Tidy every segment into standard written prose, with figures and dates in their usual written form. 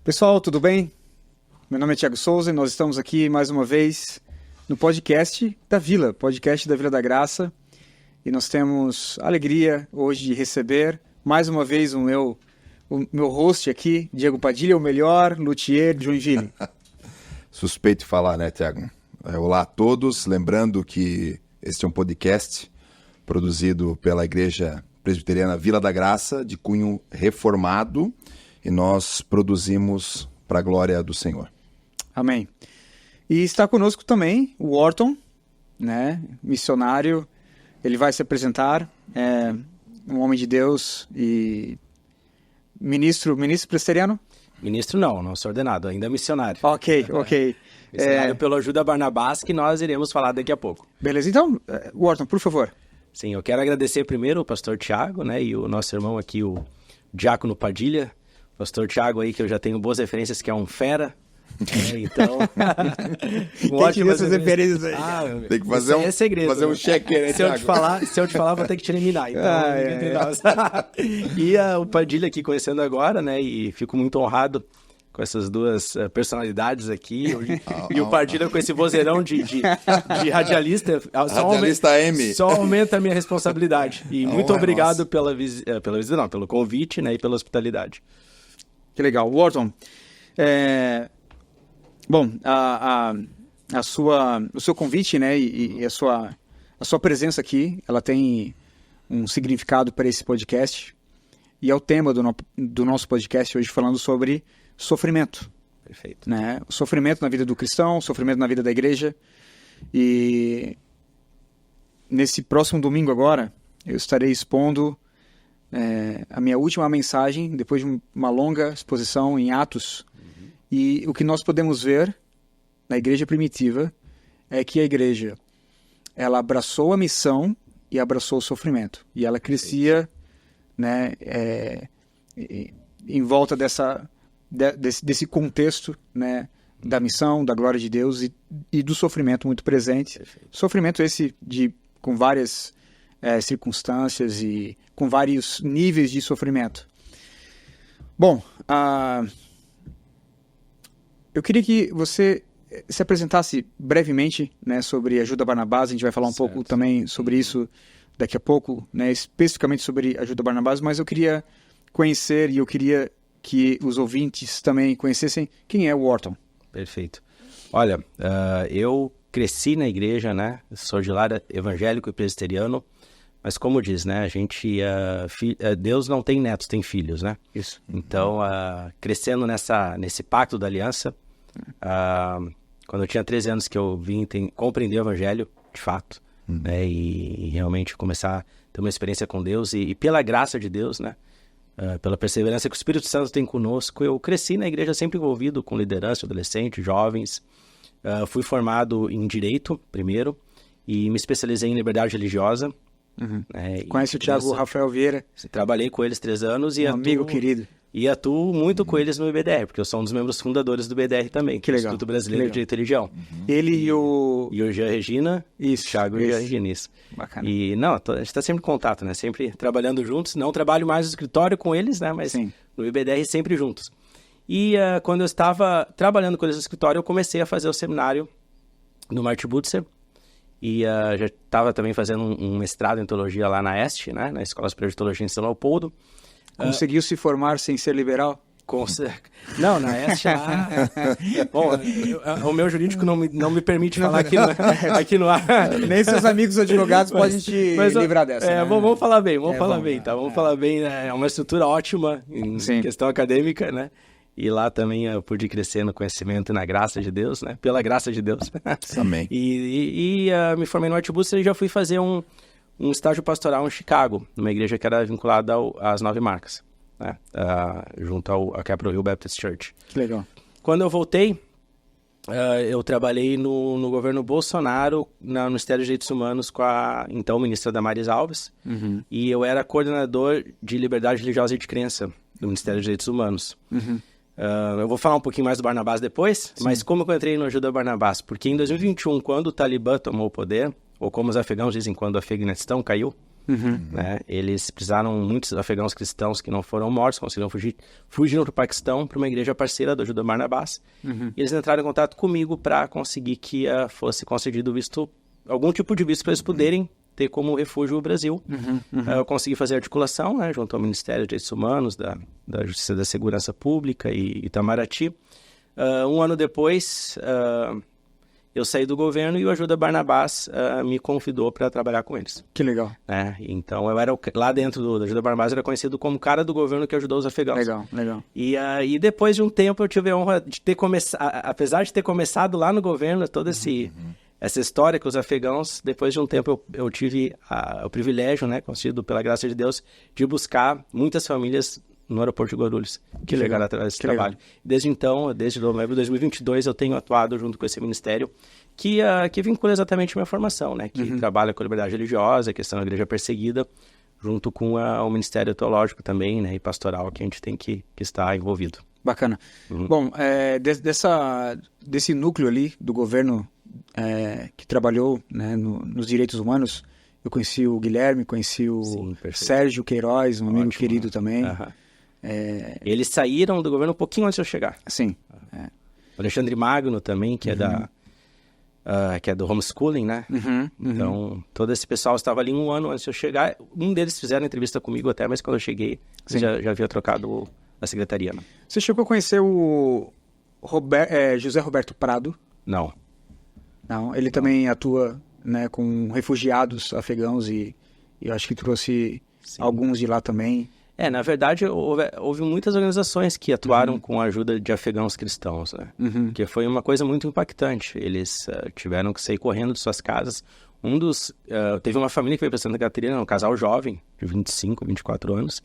Pessoal, tudo bem? Meu nome é Thiago Souza e nós estamos aqui mais uma vez no podcast da Vila, podcast da Vila da Graça. E nós temos a alegria hoje de receber mais uma vez o meu host aqui, Diego Padilha, o melhor luthier de Joinville. Suspeito de falar, né, Thiago? Olá a todos, lembrando que este é um podcast produzido pela Igreja Presbiteriana Vila da Graça, de cunho reformado, e nós produzimos para a glória do Senhor. Amém. E está conosco também o Orton, né, missionário. Ele vai se apresentar, um homem de Deus e ministro presbiteriano? Ministro não sou ordenado, ainda missionário. Ok. Missionário pelo Ajuda Barnabás, que nós iremos falar daqui a pouco. Beleza, então, Orton, por favor. Sim, eu quero agradecer primeiro o pastor Thiago, né, e o nosso irmão aqui, o Diácono Padilha. Pastor Thiago aí, que eu já tenho boas referências, que é um fera. Então, tem que ver essas referências aí. Tem que fazer é segredo, fazer um check, né, se eu te falar, vou ter que te eliminar. Então, E o Padilha aqui conhecendo agora, né? E fico muito honrado com essas duas personalidades aqui. E o Padilha com esse vozeirão de radialista. Radialista M. Só aumenta a minha responsabilidade. E muito obrigado pela visita, pelo convite, né? E pela hospitalidade. Que legal. Orton, bom, o seu convite, né, e a sua presença aqui, ela tem um significado para esse podcast, e é o tema do nosso podcast hoje, falando sobre sofrimento. Perfeito. Né? O sofrimento na vida do cristão, o sofrimento na vida da igreja, e nesse próximo domingo agora, eu estarei expondo a minha última mensagem, depois de uma longa exposição em Atos. E o que nós podemos ver na igreja primitiva é que a igreja, ela abraçou a missão e abraçou o sofrimento. E ela crescia, né, em volta desse contexto, né, da missão, da glória de Deus e do sofrimento muito presente. Perfeito. Sofrimento esse com várias circunstâncias e com vários níveis de sofrimento. Bom, eu queria que você se apresentasse brevemente, né, sobre Ajuda Barnabás. A gente vai falar um pouco também sobre isso daqui a pouco, né, especificamente sobre Ajuda Barnabás, mas eu queria conhecer e eu queria que os ouvintes também conhecessem quem é o Orton. Perfeito. Olha, eu cresci na igreja, né, sou de lar evangélico e presbiteriano, mas como diz, né, a gente, Deus não tem netos, tem filhos, né? Isso. Então, crescendo nesse pacto da aliança, quando eu tinha 13 anos que eu vim compreender o evangelho, de fato, né, e realmente começar a ter uma experiência com Deus, e pela graça de Deus, né, pela perseverança que o Espírito Santo tem conosco, eu cresci na igreja sempre envolvido com liderança, adolescente, jovens. Fui formado em Direito, primeiro, e me especializei em Liberdade Religiosa. Conhece o Thiago Rafael Vieira? Trabalhei com eles 3 anos e amigo querido. E atuo muito com eles no IBDR, porque eu sou um dos membros fundadores do IBDR também, que é o Instituto Brasileiro de Direito e Religião. Ele e o Jean Regina, isso, Thiago e o Jean Regina, isso. Bacana. E a gente está sempre em contato, né? Sempre trabalhando juntos. Não trabalho mais no escritório com eles, né? Mas sim, no IBDR sempre juntos. E quando eu estava trabalhando com eles no escritório, eu comecei a fazer o seminário no Martin Butzer. E já estava também fazendo um mestrado em teologia lá na EST, né? Na Escola Superior de Teologia em São Leopoldo. Conseguiu se formar sem ser liberal? Não, na EST lá... Bom, o meu jurídico não me permite falar aqui no ar. Nem seus amigos advogados podem te livrar dessa. Né? Vamos falar bem, tá? Vamos falar bem, né? É uma estrutura ótima em questão acadêmica, né? E lá também eu pude crescer no conhecimento e na graça de Deus, né? Pela graça de Deus. Amém. E me formei no Martin Butzer e já fui fazer um estágio pastoral em Chicago, numa igreja que era vinculada às 9 Marcas, né? Junto ao Capitol Hill Baptist Church. Que legal. Quando eu voltei, eu trabalhei no governo Bolsonaro, no Ministério dos Direitos Humanos, com a então ministra Damares Alves, e eu era coordenador de liberdade religiosa e de crença do Ministério dos Direitos Humanos. Eu vou falar um pouquinho mais do Barnabás depois, mas como eu entrei no Ajuda Barnabás? Porque em 2021, quando o Talibã tomou o poder, ou como os afegãos dizem, quando o Afeganistão caiu, né? Eles precisaram, muitos afegãos cristãos que não foram mortos, conseguiram fugiram para o Paquistão, para uma igreja parceira da Ajuda Barnabás. E eles entraram em contato comigo para conseguir que fosse concedido visto, algum tipo de visto para eles poderem ter como refúgio o Brasil. Eu consegui fazer articulação, né, junto ao Ministério de Direitos Humanos, da Justiça da Segurança Pública e Itamaraty. Um ano depois, eu saí do governo e o Ajuda Barnabás me convidou para trabalhar com eles. Que legal. Então, eu era lá dentro do Ajuda Barnabás, eu era conhecido como cara do governo que ajudou os afegãos. Legal. E depois de um tempo, eu tive a honra de ter começado, apesar de ter começado lá no governo, toda essa história com os afegãos, depois de um tempo eu tive o privilégio, né, concedido pela graça de Deus, de buscar muitas famílias no aeroporto de Guarulhos, que chegaram através desse trabalho. Desde então, desde novembro de 2022, eu tenho atuado junto com esse ministério que vincula exatamente a minha formação, né, que trabalha com a liberdade religiosa, a questão da igreja perseguida, junto com o Ministério Teológico também, né, e pastoral, que a gente tem que estar envolvido. Bacana. Bom, desse núcleo ali do governo que trabalhou, né, nos direitos humanos, eu conheci o Guilherme, conheci o Sérgio Queiroz, um amigo querido também. Eles saíram do governo um pouquinho antes de eu chegar. Sim. O Alexandre Magno também, que é do homeschooling, né? Então, todo esse pessoal estava ali um ano antes de eu chegar. Um deles fizeram entrevista comigo até, mas quando eu cheguei, já havia trocado a secretaria. Né? Você chegou a conhecer o José Roberto Prado? Não, ele também atua, né, com refugiados afegãos e eu acho que trouxe alguns de lá também. Na verdade, houve muitas organizações que atuaram com a ajuda de afegãos cristãos, né? Que foi uma coisa muito impactante. Eles tiveram que sair correndo de suas casas. Teve uma família que veio para Santa Catarina, um casal jovem, de 25, 24 anos.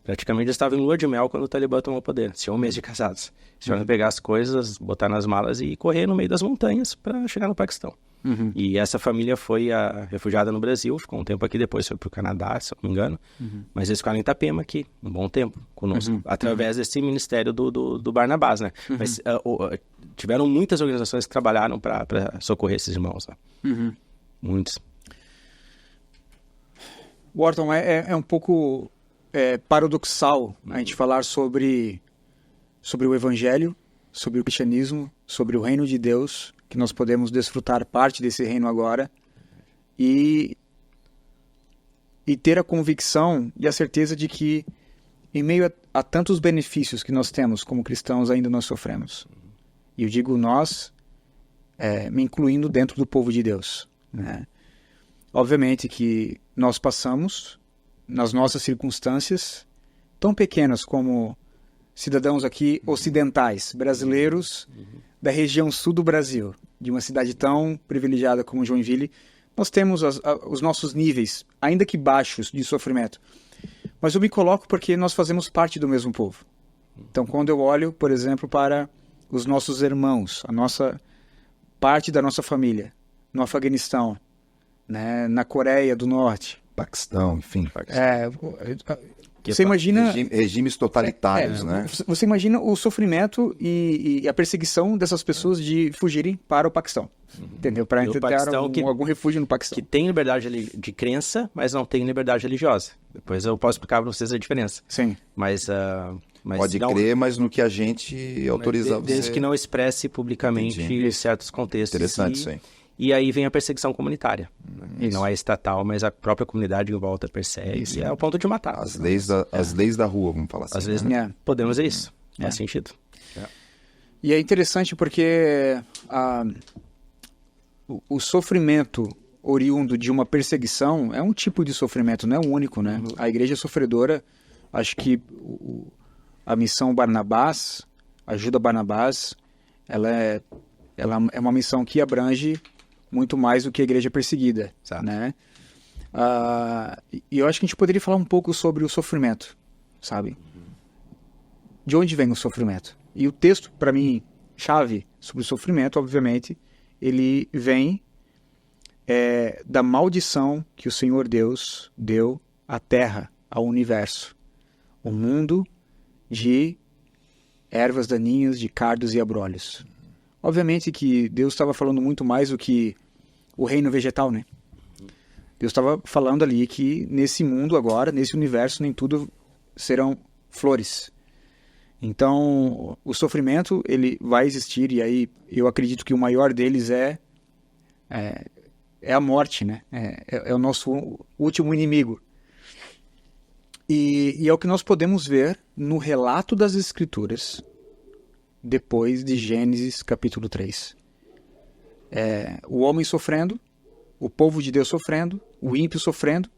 Praticamente estava em lua de mel quando o Talibã tomou o poder. Tinha um mês de casados. Eles tiveram que pegar as coisas, botar nas malas e correr no meio das montanhas para chegar no Paquistão. E essa família foi refugiada no Brasil, ficou um tempo aqui, depois foi para o Canadá, se eu não me engano. Mas eles ficaram em Itapema aqui, um bom tempo conosco, através desse ministério do Barnabás, né? Mas tiveram muitas organizações que trabalharam para socorrer esses irmãos lá. Muitos. Wharton, é um pouco paradoxal a gente falar sobre o Evangelho, sobre o cristianismo, sobre o reino de Deus, que nós podemos desfrutar parte desse reino agora e ter a convicção e a certeza de que em meio a tantos benefícios que nós temos como cristãos, ainda nós sofremos. E eu digo nós, me incluindo dentro do povo de Deus, né? Obviamente que nós passamos, nas nossas circunstâncias, tão pequenas como cidadãos aqui ocidentais, brasileiros, da região sul do Brasil, de uma cidade tão privilegiada como Joinville, nós temos os nossos níveis, ainda que baixos, de sofrimento. Mas eu me coloco porque nós fazemos parte do mesmo povo. Então, quando eu olho, por exemplo, para os nossos irmãos, parte da nossa família, no Afeganistão, né, na Coreia do Norte, Paquistão, enfim. Você imagina... Regimes totalitários, né? Você imagina o sofrimento e a perseguição dessas pessoas de fugirem para o Paquistão. Entendeu? Para tentar algum refúgio no Paquistão. Que tem liberdade de crença, mas não tem liberdade religiosa. Depois eu posso explicar para vocês a diferença. Sim. Mas pode crer, mas no que a gente autoriza você... Desde que não expresse publicamente em certos contextos. Interessante isso aí. E aí vem a perseguição comunitária. E não é estatal, mas a própria comunidade em volta persegue. Isso. E é o ponto de matar. As leis da rua, vamos falar assim. Às vezes podemos ver isso. Faz sentido. E é interessante porque o sofrimento oriundo de uma perseguição é um tipo de sofrimento, não é o único, né? A igreja sofredora, acho que a missão Barnabás, Ajuda Barnabás, ela é uma missão que abrange muito mais do que a igreja perseguida, né? E eu acho que a gente poderia falar um pouco sobre o sofrimento, sabe? De onde vem o sofrimento? E o texto, para mim, chave sobre o sofrimento, obviamente, ele vem da maldição que o Senhor Deus deu à terra, ao universo. O mundo de ervas daninhas, de cardos e abrolhos. Obviamente que Deus estava falando muito mais do que o reino vegetal, né? Deus estava falando ali que nesse mundo agora, nesse universo, nem tudo serão flores. Então, o sofrimento, ele vai existir, e aí eu acredito que o maior deles é a morte, né? É o nosso último inimigo. E é o que nós podemos ver no relato das Escrituras, depois de Gênesis capítulo 3. O homem sofrendo, o povo de Deus sofrendo, o ímpio sofrendo,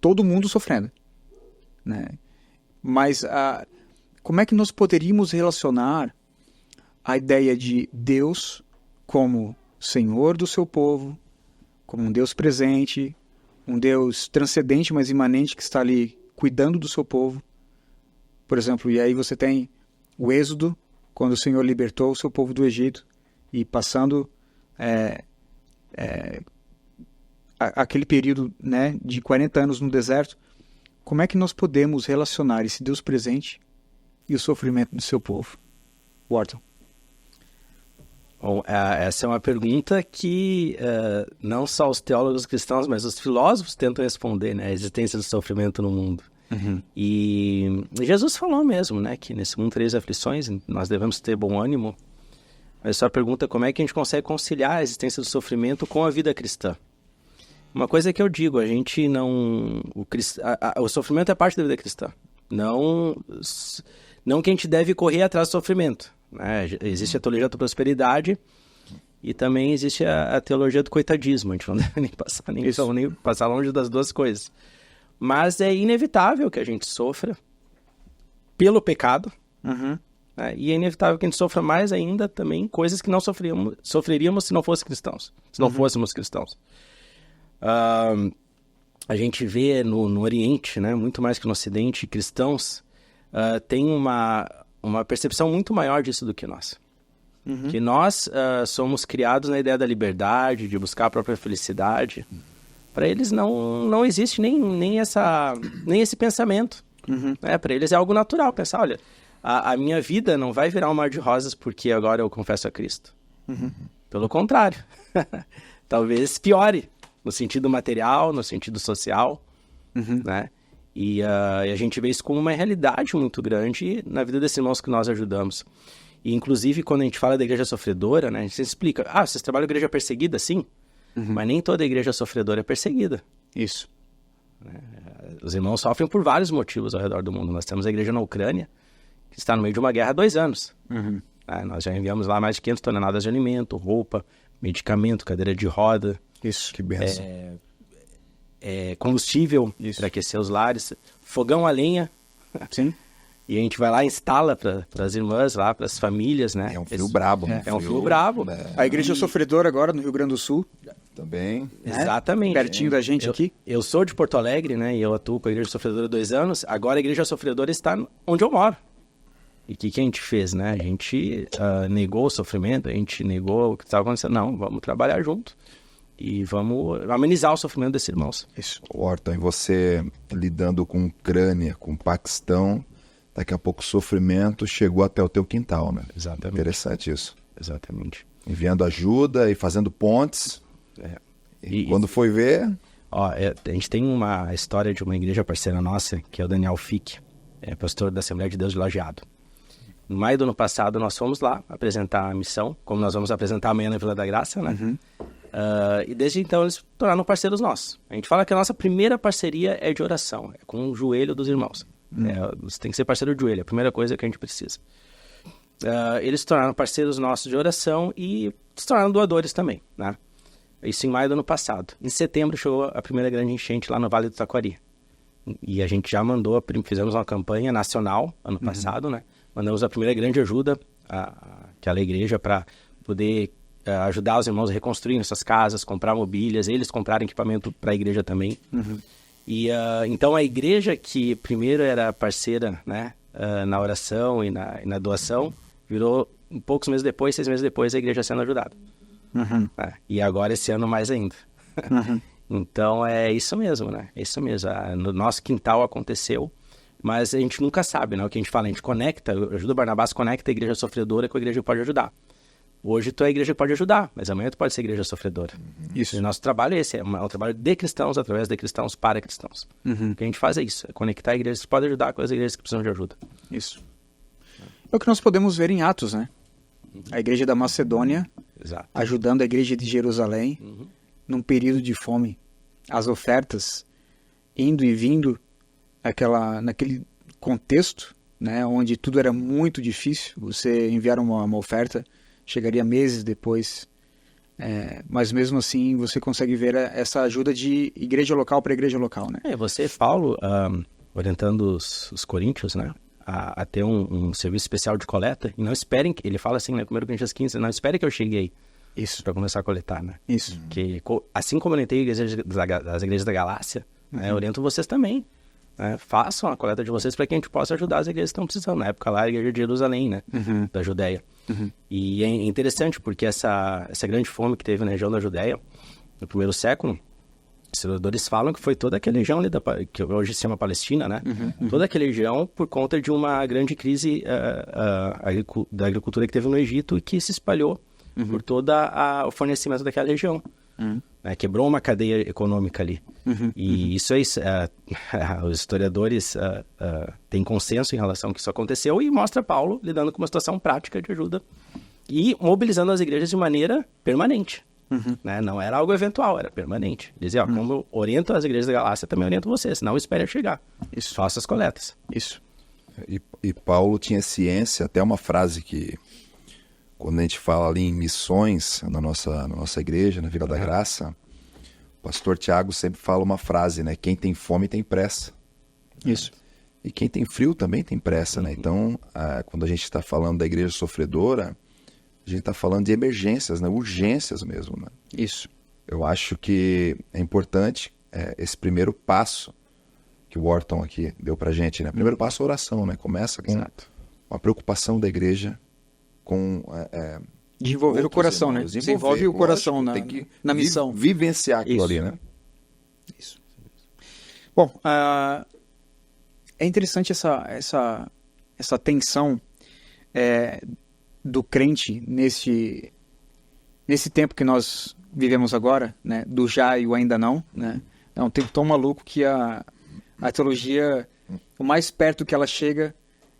todo mundo sofrendo, né? Mas como é que nós poderíamos relacionar a ideia de Deus como Senhor do seu povo, como um Deus presente, um Deus transcendente, mas imanente, que está ali cuidando do seu povo? Por exemplo, e aí você tem o Êxodo, quando o Senhor libertou o seu povo do Egito, e passando aquele período, né, de 40 anos no deserto. Como é que nós podemos relacionar esse Deus presente e o sofrimento do seu povo? Wharton. Bom, essa é uma pergunta que não só os teólogos cristãos, mas os filósofos tentam responder, né? A existência do sofrimento no mundo. Uhum. E Jesus falou mesmo, né, que nesse mundo tereis aflições, nós devemos ter bom ânimo. Mas só a pergunta é como é que a gente consegue conciliar a existência do sofrimento com a vida cristã. Uma coisa que eu digo, a gente não... O sofrimento é parte da vida cristã. Não que a gente deve correr atrás do sofrimento, né? Existe a teologia da prosperidade e também existe a teologia do coitadismo. A gente não deve nem passar longe das duas coisas. Mas é inevitável que a gente sofra pelo pecado. Uhum. Né? E é inevitável que a gente sofra mais ainda também coisas que não sofreríamos se não fossem cristãos. Se não fôssemos cristãos. A gente vê no Oriente, né, muito mais que no Ocidente, cristãos têm uma percepção muito maior disso do que nós. Uhum. Que nós somos criados na ideia da liberdade, de buscar a própria felicidade. Para eles não existe nem esse pensamento. Uhum. Para eles é algo natural pensar, olha, a minha vida não vai virar um mar de rosas porque agora eu confesso a Cristo. Uhum. Pelo contrário. Talvez piore. No sentido material, no sentido social, Uhum. né? E a gente vê isso como uma realidade muito grande na vida desses irmãos que nós ajudamos. E, inclusive, quando a gente fala da igreja sofredora, né? A gente explica, vocês trabalham em igreja perseguida? Sim. Uhum. Mas nem toda igreja sofredora é perseguida. Isso. Os irmãos sofrem por vários motivos ao redor do mundo. Nós temos a igreja na Ucrânia, que está no meio de uma guerra há 2 anos. Uhum. Nós já enviamos lá mais de 500 toneladas de alimento, roupa, medicamento, cadeira de roda. Isso. Que benção. Combustível para aquecer os lares, fogão a lenha. Sim. E a gente vai lá e instala para as irmãs lá, para as famílias, né? É um frio brabo. É um frio brabo. A igreja sofredora agora no Rio Grande do Sul. Também. Exatamente. Pertinho da gente aqui. Eu sou de Porto Alegre, né? E eu atuo com a igreja sofredora há 2 anos. Agora a igreja sofredora está onde eu moro. E o que a gente fez, né? A gente negou o sofrimento, a gente negou o que estava acontecendo. Não, vamos trabalhar junto. E vamos amenizar o sofrimento desses irmãos. Isso. Wharton, e você lidando com Ucrânia, com Paquistão, daqui a pouco o sofrimento chegou até o teu quintal, né? Exatamente. Interessante isso. Exatamente. Enviando ajuda e fazendo pontes. E quando foi ver... A gente tem uma história de uma igreja parceira nossa, que é o Daniel Fick, pastor da Assembleia de Deus de Lajeado. No maio do ano passado, nós fomos lá apresentar a missão, como nós vamos apresentar amanhã na Vila da Graça, né? Uhum. E desde então eles se tornaram parceiros nossos. A gente fala que a nossa primeira parceria é de oração, é com o joelho dos irmãos. Você tem que ser parceiro de joelho, é a primeira coisa que a gente precisa. Eles se tornaram parceiros nossos de oração e se tornaram doadores também, né? Isso em maio do ano passado. Em setembro chegou a primeira grande enchente lá no Vale do Taquari. E a gente já fizemos uma campanha nacional ano passado, né? Mandamos a primeira grande ajuda àquela igreja para poder ajudar os irmãos a reconstruir suas casas, comprar mobílias, eles comprarem equipamento para a igreja também. Uhum. E então a igreja que primeiro era parceira, né, na oração e na doação, virou poucos meses depois, 6 meses depois, a igreja sendo ajudada. Uhum. E agora esse ano mais ainda. Uhum. Então é isso mesmo, né? É isso mesmo. No nosso quintal aconteceu, mas a gente nunca sabe, né? O que a gente fala, a gente conecta, ajuda o Barnabás, conecta a igreja sofredora com a igreja que pode ajudar. Hoje tu é a igreja que pode ajudar, mas amanhã tu pode ser igreja sofredora. Isso. E o nosso trabalho é esse, é um trabalho de cristãos, através de cristãos, para cristãos. O que a gente faz é isso, é conectar igrejas que podem ajudar com as igrejas que precisam de ajuda. Isso. É o que nós podemos ver em Atos, né? A igreja da Macedônia Exato. ajudando a igreja de Jerusalém num período de fome. As ofertas indo e vindo naquele contexto, né, onde tudo era muito difícil. Você enviar uma oferta, chegaria meses depois. Mas mesmo assim você consegue ver essa ajuda de igreja local para igreja local, né? Você, Paulo, orientando os coríntios, né, a ter um serviço especial de coleta, e não esperem, ele fala assim, né, 1 Coríntios 15, não espere que eu cheguei Isso. para começar a coletar, né? Isso. Que, assim como eu orientei as igrejas da Galácia, né, eu oriento vocês também. Né? Façam a coleta de vocês para que a gente possa ajudar as igrejas que estão precisando. Na época lá, a igreja de Jerusalém, né? Da Judéia. E é interessante porque essa grande fome que teve na região da Judéia, no primeiro século, os historiadores falam que foi toda aquela região ali, que hoje se chama Palestina, né? Toda aquela região por conta de uma grande crise da agricultura que teve no Egito e que se espalhou por todo o fornecimento daquela região. Quebrou uma cadeia econômica ali. E isso é isso. Os historiadores têm consenso em relação a que isso aconteceu e mostra Paulo lidando com uma situação prática de ajuda e mobilizando as igrejas de maneira permanente. Né? Não era algo eventual, era permanente. Dizia, como eu oriento as igrejas da Galácia, também oriento vocês. Não espere chegar. Isso. Faça as coletas. Isso. E Paulo tinha ciência, até uma frase que, quando a gente fala ali em missões na nossa igreja, na Vila da Graça, o pastor Tiago sempre fala uma frase, né? Quem tem fome tem pressa. Isso. E quem tem frio também tem pressa, né? Então, quando a gente está falando da igreja sofredora, a gente está falando de emergências, né? Urgências mesmo, né? Isso. Eu acho que é importante esse primeiro passo que o Wharton aqui deu pra gente, né? Primeiro passo é a oração, né? Começa com uma preocupação da igreja com... de envolver o coração, irmãos, né? Você envolve o coração na missão. Vivenciar aquilo ali, né? Isso. Bom, é interessante essa tensão do crente nesse tempo que nós vivemos agora, né? Do já e o ainda não, né? É um tempo tão maluco que a teologia, o mais perto que ela chega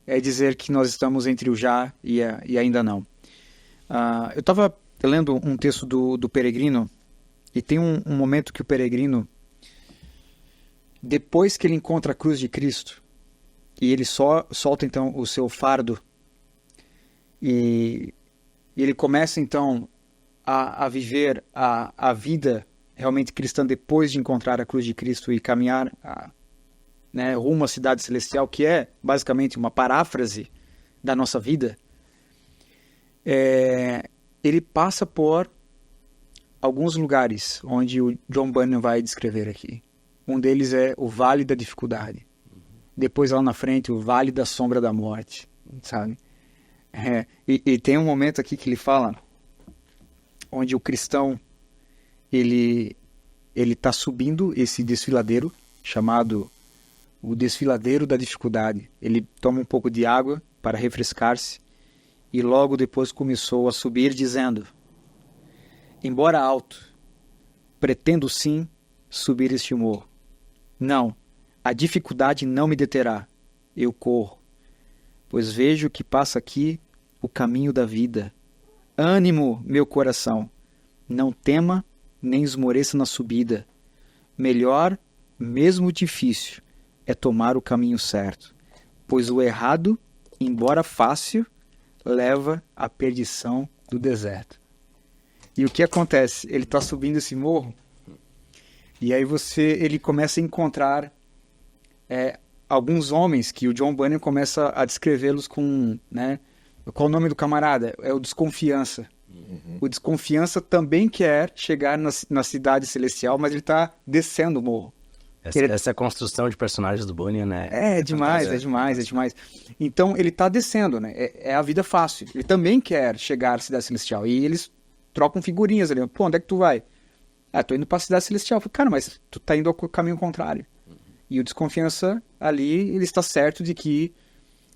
é dizer que nós estamos entre o já e ainda não. Eu estava lendo um texto do Peregrino, e tem um momento que o Peregrino, depois que ele encontra a cruz de Cristo, e ele solta então o seu fardo, e ele começa então a viver a vida realmente cristã depois de encontrar a cruz de Cristo e caminhar rumo à cidade celestial, que é basicamente uma paráfrase da nossa vida. Ele passa por alguns lugares onde o John Bunyan vai descrever aqui. Um deles é o Vale da Dificuldade. Depois, lá na frente, o Vale da Sombra da Morte, sabe? E tem um momento aqui que ele fala onde o cristão ele está subindo esse desfiladeiro chamado o desfiladeiro da dificuldade. Ele toma um pouco de água para refrescar-se e logo depois começou a subir dizendo: embora alto, pretendo sim subir este morro. Não, a dificuldade não me deterá. Eu corro, pois vejo que passa aqui o caminho da vida. Ânimo, meu coração, não tema nem esmoreça na subida. Melhor, mesmo difícil, é tomar o caminho certo, pois o errado, embora fácil, leva à perdição do deserto. E o que acontece? Ele está subindo esse morro e aí ele começa a encontrar alguns homens que o John Bunyan começa a descrevê-los com, né? Qual o nome do camarada? É o Desconfiança. O Desconfiança também quer chegar na cidade celestial, mas ele está descendo o morro. Essa construção de personagens do Bunyan, né? É demais. Então ele está descendo, né? É a vida fácil. Ele também quer chegar à cidade celestial. E eles trocam figurinhas ali. Pô, onde é que tu vai? Tô indo para a cidade celestial. Eu falei, cara, mas tu tá indo ao caminho contrário. E o Desconfiança ali, ele está certo de que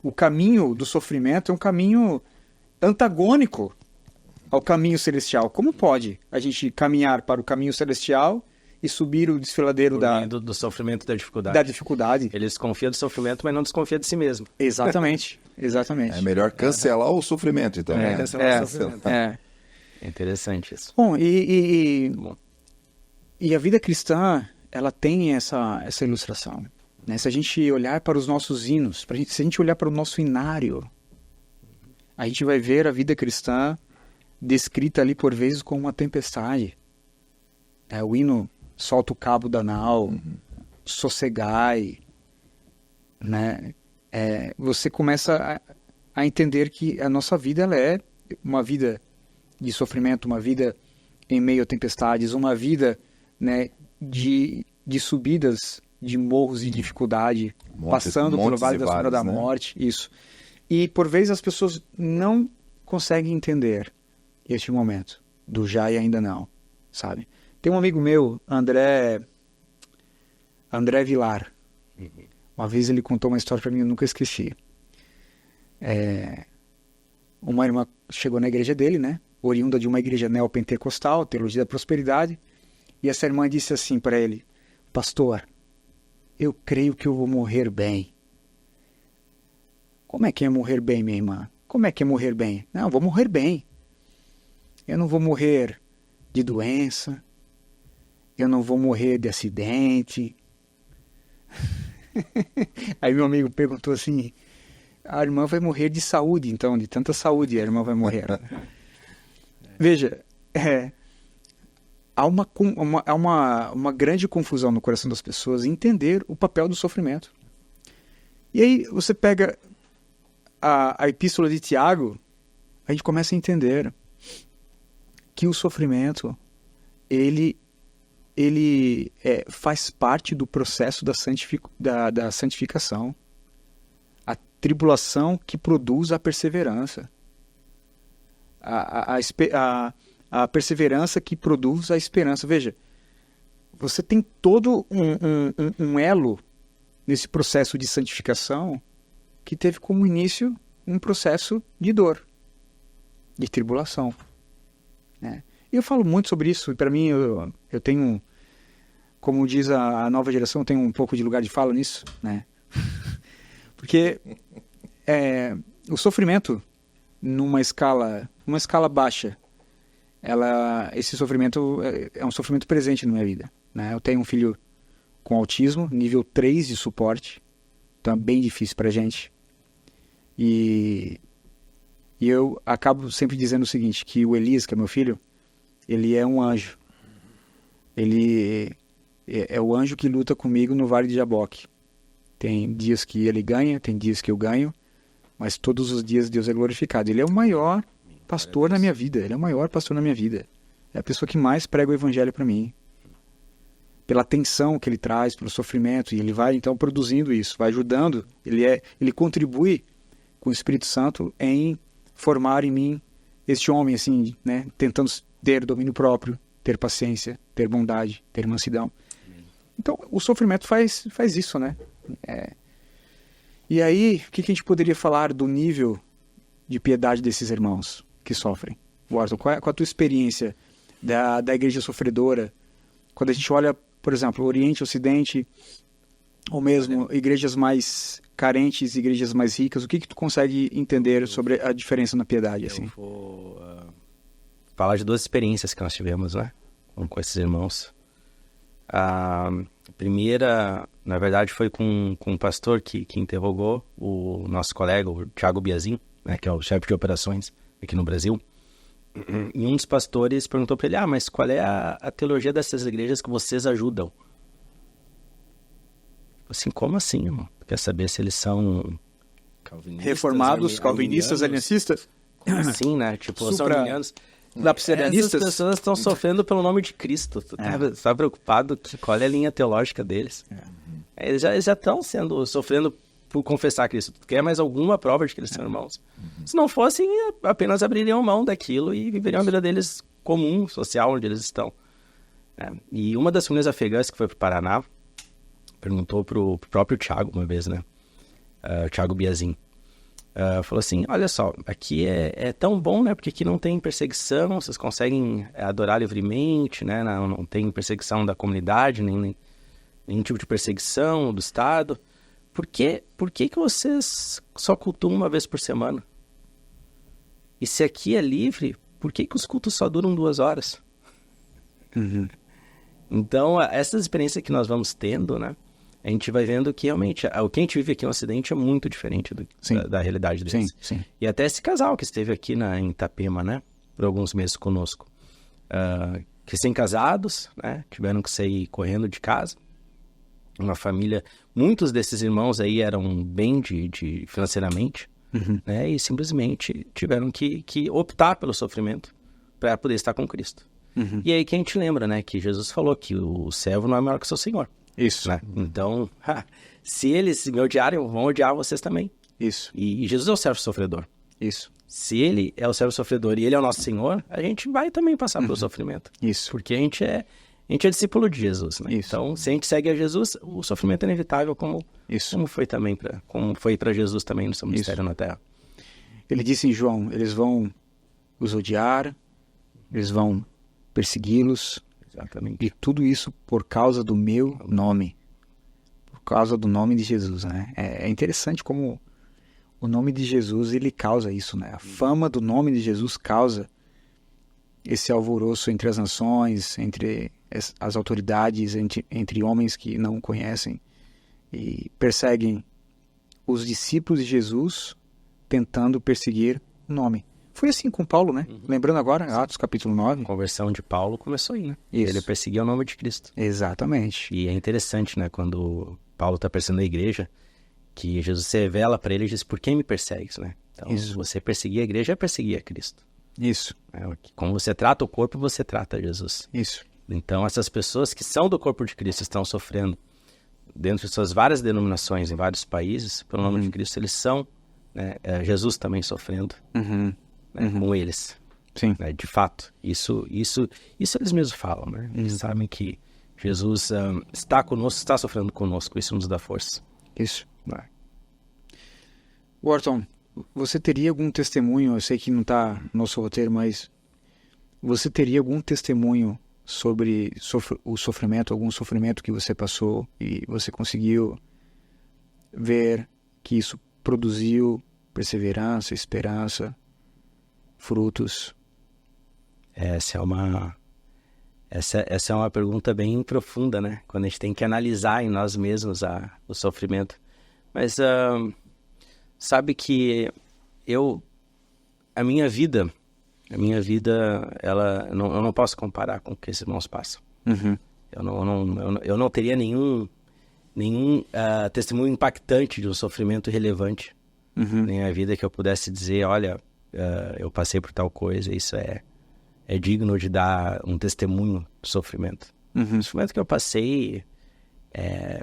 o caminho do sofrimento é um caminho antagônico ao caminho celestial. Como pode a gente caminhar para o caminho celestial e subir o desfiladeiro do sofrimento, da dificuldade. Da dificuldade. Ele desconfia do sofrimento, mas não desconfia de si mesmo. Exatamente, exatamente. É melhor cancelar o sofrimento, então. Cancelar o sofrimento. É interessante isso. Bom, Bom. E a vida cristã, ela tem essa ilustração. Né? Se a gente olhar para os nossos hinos, se a gente olhar para o nosso inário, a gente vai ver a vida cristã descrita ali por vezes como uma tempestade. O hino solta o cabo da nau, sossegai, né? Você começa a entender que a nossa vida ela é uma vida de sofrimento, uma vida em meio a tempestades, uma vida, né, de subidas, de morros de dificuldade, passando pelo vale da sombra da morte, isso. E por vezes as pessoas não conseguem entender este momento do já e ainda não, sabe? Tem um amigo meu, André Vilar. Uma vez ele contou uma história para mim, eu nunca esqueci. Uma irmã chegou na igreja dele, né? Oriunda de uma igreja neopentecostal, Teologia da Prosperidade. E essa irmã disse assim para ele: pastor, eu creio que eu vou morrer bem. Como é que é morrer bem, minha irmã? Como é que é morrer bem? Não, eu vou morrer bem. Eu não vou morrer de doença. Eu não vou morrer de acidente. Aí meu amigo perguntou assim: a irmã vai morrer de saúde, então, de tanta saúde a irmã vai morrer. Veja, há uma grande confusão no coração das pessoas em entender o papel do sofrimento. E aí você pega a epístola de Tiago, a gente começa a entender que o sofrimento, ele faz parte do processo da santificação. A tribulação que produz a perseverança. A perseverança que produz a esperança. Veja, você tem todo um elo nesse processo de santificação que teve como início um processo de dor, de tribulação. Né? E eu falo muito sobre isso, e para mim eu tenho, como diz a nova geração, eu tenho um pouco de lugar de fala nisso, né? Porque o sofrimento numa escala baixa, esse sofrimento é um sofrimento presente na minha vida, né? Eu tenho um filho com autismo, nível 3 de suporte, então é bem difícil pra gente. E eu acabo sempre dizendo o seguinte, que o Elias, que é meu filho, ele é um anjo. Ele é o anjo que luta comigo no Vale de Jaboque. Tem dias que ele ganha, tem dias que eu ganho, mas todos os dias Deus é glorificado. Ele é o maior pastor na minha vida. Ele é o maior pastor na minha vida. É a pessoa que mais prega o evangelho para mim. Pela tensão que ele traz, pelo sofrimento. E ele vai, então, produzindo isso, vai ajudando. Ele contribui com o Espírito Santo em formar em mim este homem, assim, né? Tentando ter domínio próprio, ter paciência, ter bondade, ter mansidão. Então, o sofrimento faz isso, né? E aí, o que a gente poderia falar do nível de piedade desses irmãos que sofrem? Wharton, qual a tua experiência da igreja sofredora? Quando a gente olha, por exemplo, Oriente, Ocidente, ou mesmo igrejas mais carentes, igrejas mais ricas, o que tu consegue entender sobre a diferença na piedade? Assim? Eu vou falar de duas experiências que nós tivemos, né? Com esses irmãos. A primeira, na verdade, foi com um pastor que interrogou o nosso colega, o Thiago Biazin, né, que é o chefe de operações aqui no Brasil. E um dos pastores perguntou para ele, mas qual é a teologia dessas igrejas que vocês ajudam? Assim, como assim, irmão? Quer saber se eles são calvinistas, reformados, calvinistas, aliancistas? Sim, né? Tipo, são arminianos. Essas pessoas estão sofrendo pelo nome de Cristo. Tu tá preocupado qual é a linha teológica deles? Eles já estão sofrendo por confessar Cristo. Tu quer mais alguma prova de que eles são irmãos? Se não fossem, apenas abririam mão daquilo e viveriam a vida deles comum, social, onde eles estão. E uma das famílias afegãs que foi para o Paraná perguntou pro próprio Thiago uma vez, né? Thiago Biazin. falou assim, olha só, aqui é tão bom, né? Porque aqui não tem perseguição, vocês conseguem adorar livremente, né? Não tem perseguição da comunidade, nenhum tipo de perseguição do Estado. Por que que vocês só cultuam uma vez por semana? E se aqui é livre, por que os cultos só duram 2 horas? Uhum. Então, essas experiências que nós vamos tendo, né? A gente vai vendo que realmente o que a gente vive aqui no Ocidente é muito diferente da realidade deles. Sim. E até esse casal que esteve aqui em Itapema, né? Por alguns meses conosco. Recém-casados, né? Tiveram que sair correndo de casa. Uma família... Muitos desses irmãos aí eram bem financeiramente, né? E simplesmente tiveram que optar pelo sofrimento para poder estar com Cristo. E aí que a gente lembra, né? Que Jesus falou que o servo não é maior que o seu senhor. Isso. Né? Então, se eles me odiarem, vão odiar vocês também. Isso. E Jesus é o servo sofredor. Isso. Se ele é o servo sofredor e ele é o nosso Senhor, a gente vai também passar pelo sofrimento. Isso. Porque a gente é discípulo de Jesus, né? Isso. Então, se a gente segue a Jesus, o sofrimento é inevitável, como foi para Jesus também no seu ministério na Terra. Ele disse em João, eles vão os odiar, eles vão persegui-los. Exatamente. E tudo isso por causa do meu nome. Por causa do nome de Jesus, né? É interessante como o nome de Jesus, ele causa isso, né? A fama do nome de Jesus causa esse alvoroço entre as nações, entre as autoridades, entre homens que não o conhecem e perseguem os discípulos de Jesus tentando perseguir o nome. Foi assim com Paulo, né? Lembrando agora, Atos capítulo 9. A conversão de Paulo começou aí, né? Isso. Ele perseguia o nome de Cristo. Exatamente. E é interessante, né? Quando Paulo está perseguindo a igreja, que Jesus se revela para ele e diz, por que me persegues, né? Então, Isso. você perseguir a igreja é perseguir a Cristo. Isso. Como você trata o corpo, você trata Jesus. Isso. Então, essas pessoas que são do corpo de Cristo estão sofrendo dentro de suas várias denominações em vários países, pelo nome de Cristo, eles são, né? Jesus também sofrendo. Né, com eles. Sim. Né, de fato, isso eles mesmos falam, né? Eles sabem que Jesus está conosco, está sofrendo conosco, isso nos dá força. Isso. Né? Wharton, você teria algum testemunho, eu sei que não está no nosso roteiro, mas você teria algum testemunho sobre o sofrimento, algum sofrimento que você passou e você conseguiu ver que isso produziu perseverança, esperança, frutos? Essa é uma pergunta bem profunda, né? Quando a gente tem que analisar em nós mesmos o sofrimento. Mas sabe que a minha vida, eu não posso comparar com o que esses irmãos passam. Eu não teria nenhum testemunho impactante de um sofrimento relevante na minha vida que eu pudesse dizer, olha, eu passei por tal coisa, isso é digno de dar um testemunho do sofrimento. O sofrimento que eu passei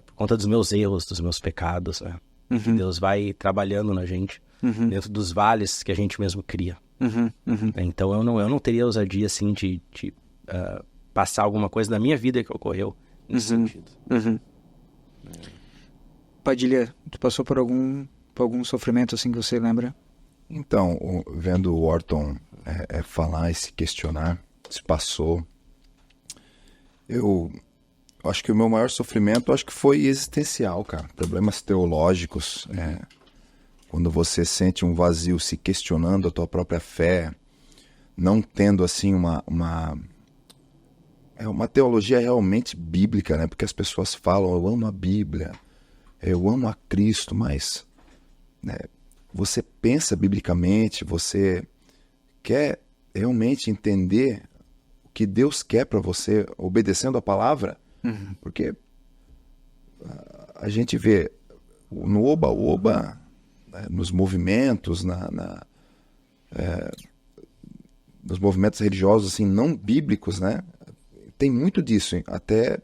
por conta dos meus erros, dos meus pecados, né? Deus vai trabalhando na gente dentro dos vales que a gente mesmo cria. Então eu não teria ousadia assim de passar alguma coisa da minha vida que ocorreu nesse sentido. Padilha, tu passou por algum sofrimento assim que você lembra? Então, vendo o Wharton falar e se questionar, se passou, eu acho que o meu maior sofrimento foi existencial, cara. Problemas teológicos, quando você sente um vazio se questionando a tua própria fé, não tendo assim uma teologia realmente bíblica, né? Porque as pessoas falam, eu amo a Bíblia, eu amo a Cristo, mas né, você pensa biblicamente, você quer realmente entender o que Deus quer para você, obedecendo a palavra? Porque a gente vê no oba-oba, né, nos movimentos, nos movimentos religiosos assim, não bíblicos, né, tem muito disso, hein? Até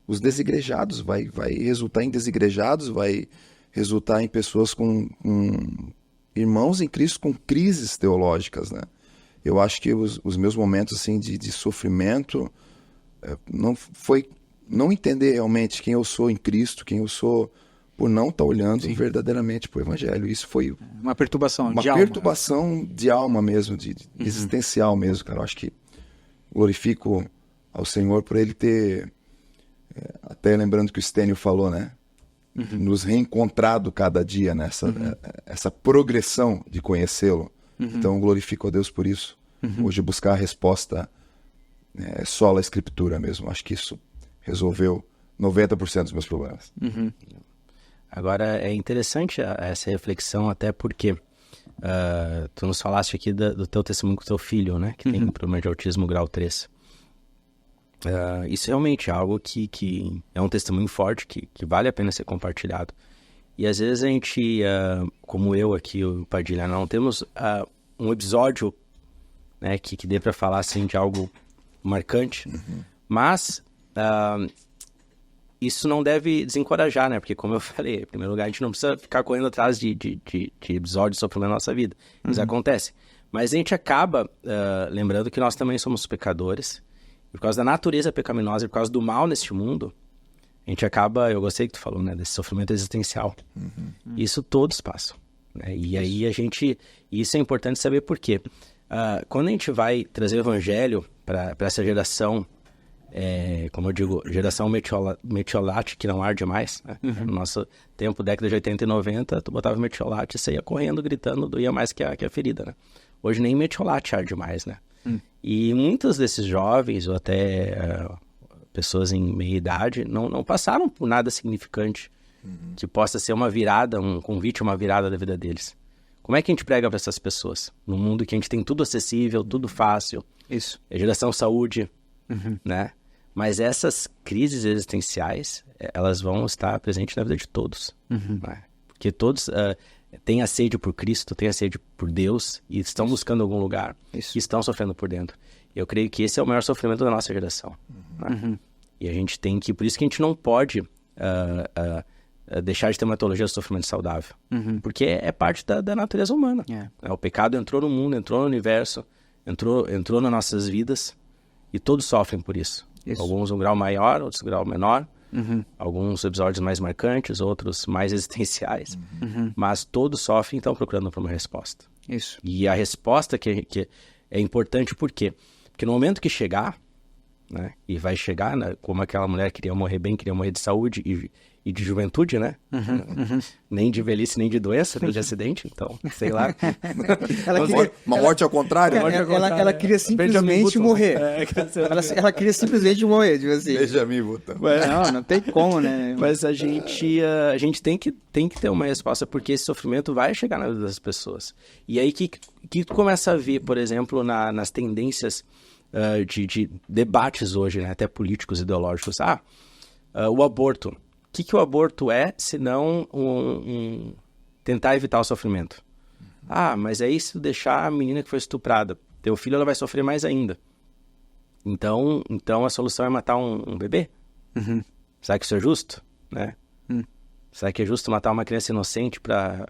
os desigrejados, vai resultar em desigrejados, vai resultar em pessoas com irmãos em Cristo com crises teológicas, né? Eu acho que os meus momentos assim, de sofrimento não foi não entender realmente quem eu sou em Cristo, quem eu sou por não estar olhando verdadeiramente para o evangelho. Isso foi uma perturbação uma de alma. perturbação de alma mesmo, de existencial mesmo, cara. Eu acho que glorifico ao Senhor por ele ter, até lembrando que o Stênio falou, né? Nos reencontrado cada dia nessa essa progressão de conhecê-lo. Então glorifico a Deus por isso. Hoje buscar a resposta só a Escritura mesmo. Acho que isso resolveu 90% dos meus problemas. Agora, é interessante essa reflexão, até porque tu nos falaste aqui do teu testemunho com o teu filho, né? Que tem problema de autismo grau 3. Isso realmente é algo que é um testemunho forte, que vale a pena ser compartilhado. E às vezes a gente, como eu aqui, o Padilha, não temos um episódio, né, que dê para falar assim, de algo marcante, mas isso não deve desencorajar, né? Porque, como eu falei, em primeiro lugar, a gente não precisa ficar correndo atrás de episódios de sofrimento na nossa vida. Isso acontece. Mas a gente acaba lembrando que nós também somos pecadores. Por causa da natureza pecaminosa e por causa do mal neste mundo, a gente acaba, eu gostei que tu falou, né? Desse sofrimento existencial. Isso todos passam. Né? E aí isso é importante saber por quê. Quando a gente vai trazer o evangelho para essa geração, como eu digo, geração metiolate que não arde mais, né? No nosso tempo, década de 80 e 90, tu botava metiolate e você ia correndo, gritando, doía mais que a ferida, né? Hoje nem metiolate arde mais, né? E muitos desses jovens, ou até pessoas em meia idade, não passaram por nada significante que possa ser uma virada, um convite, uma virada da vida deles. Como é que a gente prega para essas pessoas? Num mundo que a gente tem tudo acessível, tudo fácil. Isso. É geração saúde, né? Mas essas crises existenciais, elas vão estar presentes na vida de todos. Né? Porque todos têm a sede por Cristo, têm a sede por Deus e estão buscando algum lugar. E estão sofrendo por dentro. Eu creio que esse é o maior sofrimento da nossa geração. Né? E a gente tem que... Por isso que a gente não pode deixar de ter uma teologia do sofrimento saudável. Porque é parte da natureza humana. O pecado entrou no mundo, entrou no universo, entrou nas nossas vidas e todos sofrem por isso. Alguns um grau maior, outros um grau menor. Alguns episódios mais marcantes, outros mais existenciais. Mas todos sofrem e estão procurando por uma resposta. Isso. E a resposta que é importante por quê? Porque no momento que chegar, né, e vai chegar, né, como aquela mulher queria morrer bem, queria morrer de saúde e de juventude, né? Nem de velhice, nem de doença, nem de acidente, então, sei lá. Uma morte ao contrário. Ela queria simplesmente morrer. Ela queria simplesmente morrer, tipo assim. Benjamin Button. Não tem como, né? Mas a gente tem que ter uma resposta, porque esse sofrimento vai chegar na vida das pessoas. E aí que tu começa a ver, por exemplo, nas tendências de debates hoje, né, até políticos, ideológicos. O aborto. O que o aborto é, se não tentar evitar o sofrimento? Mas aí se tu deixar a menina que foi estuprada, teu filho, ela vai sofrer mais ainda. Então a solução é matar um bebê? Será que isso é justo? Né? Será que é justo matar uma criança inocente para...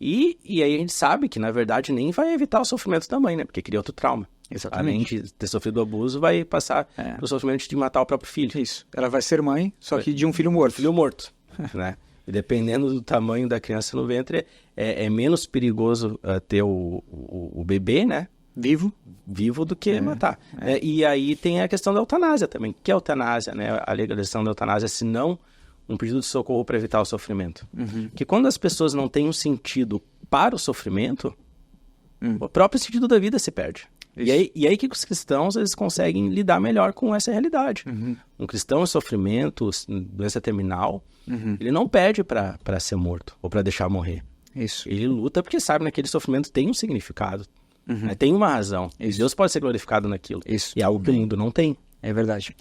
E aí a gente sabe que, na verdade, nem vai evitar o sofrimento da mãe, né? Porque cria outro trauma. Exatamente. Além de ter sofrido abuso, vai passar o sofrimento de matar o próprio filho. Isso. Ela vai ser mãe, só que de um filho morto. Filho morto, né? E dependendo do tamanho da criança no ventre, é menos perigoso ter o bebê, né? Vivo do que matar. E aí tem a questão da eutanásia também. O que é eutanásia, né? A legalização da eutanásia, se não um pedido de socorro para evitar o sofrimento. Porque quando as pessoas não têm um sentido para o sofrimento, o próprio sentido da vida se perde. E aí que os cristãos, eles conseguem lidar melhor com essa realidade. Um cristão em sofrimento, doença terminal, ele não pede para ser morto ou para deixar morrer. Isso. Ele luta porque sabe que aquele sofrimento tem um significado, né? Tem uma razão. E Deus pode ser glorificado naquilo. Isso. E é algo que o mundo não tem. É verdade.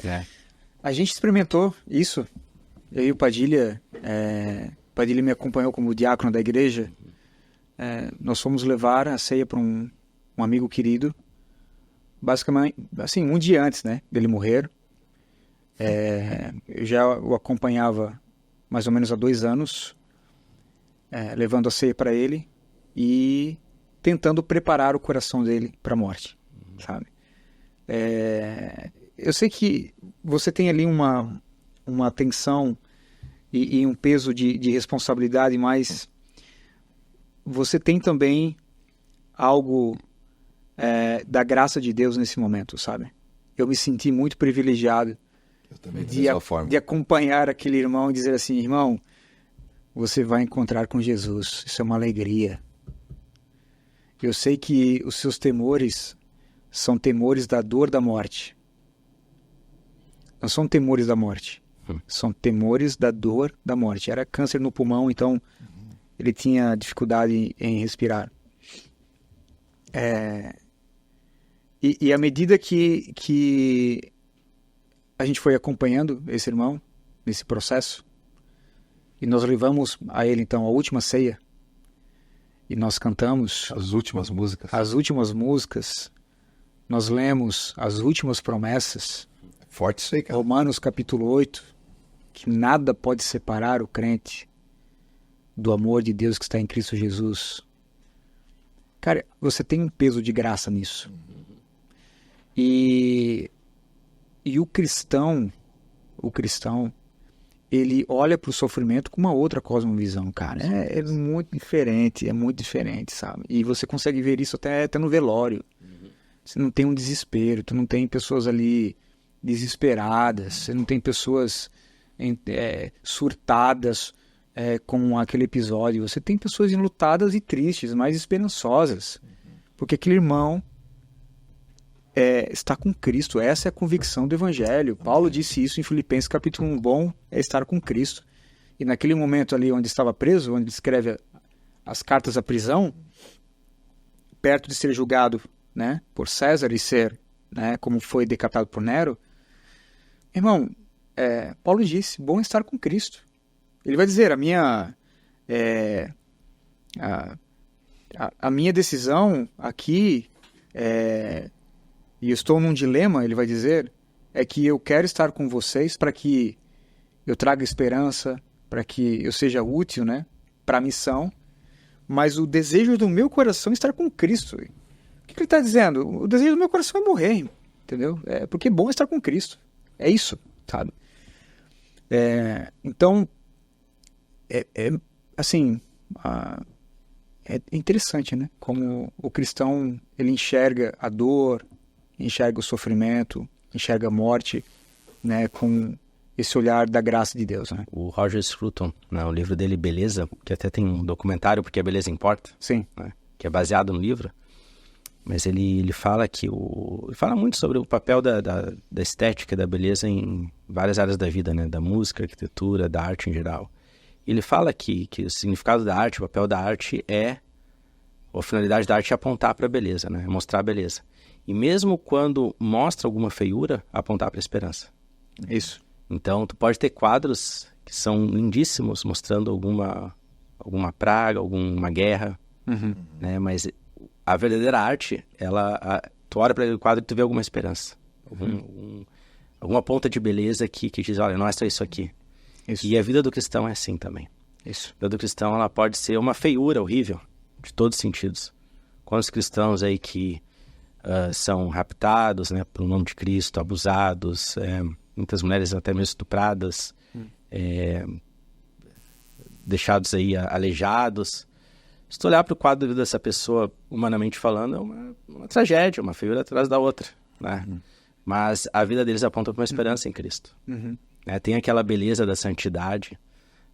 A gente experimentou isso. Eu e o Padilha, Padilha me acompanhou como diácono da igreja. Nós fomos levar a ceia para um amigo querido, basicamente, assim, um dia antes, né, dele morrer. Eu já o acompanhava mais ou menos há 2 anos, levando a ceia para ele e tentando preparar o coração dele para a morte, sabe? Eu sei que você tem ali uma tensão e um peso de responsabilidade, mas você tem também algo da graça de Deus nesse momento, sabe? Eu me senti muito privilegiado de acompanhar aquele irmão e dizer assim, irmão, você vai encontrar com Jesus, isso é uma alegria. Eu sei que os seus temores são temores da dor da morte. Não são temores da morte, são temores da dor da morte. Era câncer no pulmão, então ele tinha dificuldade em respirar. E à medida que a gente foi acompanhando esse irmão nesse processo, e nós levamos a ele então a última ceia, e nós cantamos as últimas músicas, nós lemos as últimas promessas. Forte isso aí, cara. Romanos capítulo 8, que nada pode separar o crente do amor de Deus que está em Cristo Jesus. Cara, você tem um peso de graça nisso. E o cristão, ele olha para o sofrimento com uma outra cosmovisão, cara. É muito diferente, sabe? E você consegue ver isso até no velório. Você não tem um desespero, tu não tem pessoas ali desesperadas, você não tem pessoas surtadas com aquele episódio. Você tem pessoas enlutadas e tristes, mas esperançosas. Porque aquele irmão está com Cristo. Essa é a convicção do Evangelho. Paulo disse isso em Filipenses capítulo 1. Bom é estar com Cristo. E naquele momento ali onde estava preso, onde ele escreve as cartas à prisão, perto de ser julgado, né, por César e ser, né, como foi decapitado por Nero, irmão, Paulo disse, bom é estar com Cristo. Ele vai dizer, a minha decisão aqui, e eu estou num dilema, ele vai dizer, é que eu quero estar com vocês para que eu traga esperança, para que eu seja útil, né, para a missão, mas o desejo do meu coração é estar com Cristo. O que ele está dizendo? O desejo do meu coração é morrer, entendeu? Porque é bom estar com Cristo. É isso, sabe? Então, assim, é interessante, né? Como o cristão, ele enxerga a dor, enxerga o sofrimento, enxerga a morte, né? Com esse olhar da graça de Deus, né? O Roger Scruton, né, o livro dele, Beleza, que até tem um documentário, Porque a Beleza Importa. Sim. Né, que é baseado no livro. Mas ele fala ele fala muito sobre o papel da estética, da beleza em várias áreas da vida, né? Da música, arquitetura, da arte em geral. Ele fala que o significado da arte, o papel da arte a finalidade da arte é apontar para a beleza, né? Mostrar a beleza. E mesmo quando mostra alguma feiura, apontar para a esperança. Isso. Então, tu pode ter quadros que são lindíssimos, mostrando alguma praga, alguma guerra, né? Mas a verdadeira arte, tu olha para o quadro e tu vê alguma esperança. Alguma ponta de beleza que diz, olha, não é só isso aqui. Isso. E a vida do cristão é assim também. Isso. A vida do cristão, ela pode ser uma feiura horrível, de todos os sentidos. Quantos cristãos aí que são raptados, né, pelo nome de Cristo, abusados, muitas mulheres até mesmo estupradas, deixados aí aleijados. Se tu olhar para o quadro da vida dessa pessoa, humanamente falando, é uma tragédia, uma feiura atrás da outra, né? Mas a vida deles aponta para uma esperança em Cristo. Né? Tem aquela beleza da santidade,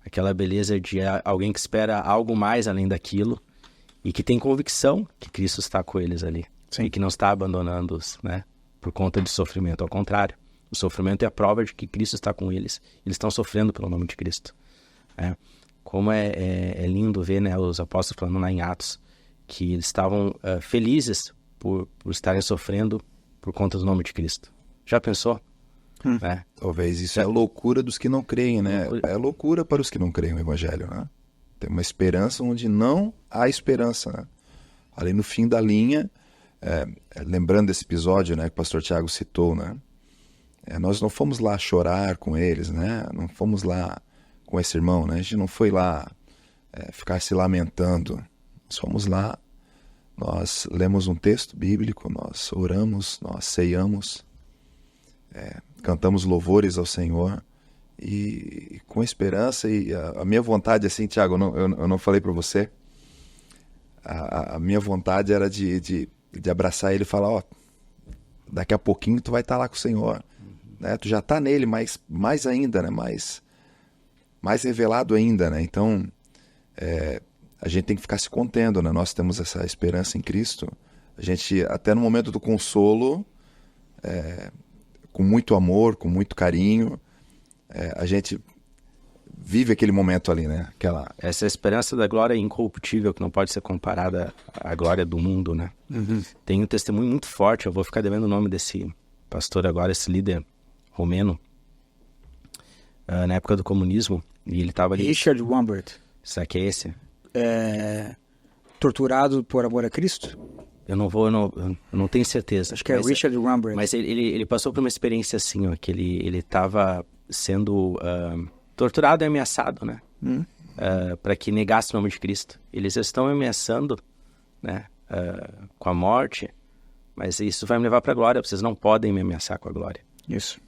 aquela beleza de alguém que espera algo mais além daquilo e que tem convicção que Cristo está com eles ali. Sim. E que não está abandonando-os, né, por conta de sofrimento. Ao contrário, o sofrimento é a prova de que Cristo está com eles. Eles estão sofrendo pelo nome de Cristo. Como é lindo ver, né, os apóstolos falando lá em Atos que eles estavam felizes por estarem sofrendo por conta do nome de Cristo. Já pensou? Né? Talvez isso é a loucura dos que não creem, né? É loucura para os que não creem no Evangelho, né? Tem uma esperança onde não há esperança, né? Ali no fim da linha, lembrando desse episódio, né, que o pastor Tiago citou, né? Nós não fomos lá chorar com eles, né? Não fomos lá com esse irmão, né? A gente não foi lá ficar se lamentando. Nós fomos lá, nós lemos um texto bíblico, nós oramos, nós ceiamos, cantamos louvores ao Senhor e com esperança. E a minha vontade, assim, Thiago, eu não falei para você, a minha vontade era de abraçar ele e falar, ó, daqui a pouquinho tu vai estar lá com o Senhor, né? Tu já está nele, mas mais ainda, né? Mais revelado ainda, né? Então, a gente tem que ficar se contendo, né? Nós temos essa esperança em Cristo. A gente, até no momento do consolo, com muito amor, com muito carinho, a gente vive aquele momento ali, né? Essa esperança da glória incorruptível, que não pode ser comparada à glória do mundo, né? Tem um testemunho muito forte, eu vou ficar devendo o nome desse pastor agora, esse líder romeno, na época do comunismo, e ele estava ali... Richard Wurmbrand. Será que é esse? Torturado por amor a Cristo? Eu não tenho certeza. Acho que é Richard Wurmbrand. Mas ele passou por uma experiência assim, ó, que ele estava sendo torturado e ameaçado, né? Para que negasse o nome de Cristo. Eles estão me ameaçando, né? Com a morte, mas isso vai me levar para a glória. Vocês não podem me ameaçar com a glória. Isso.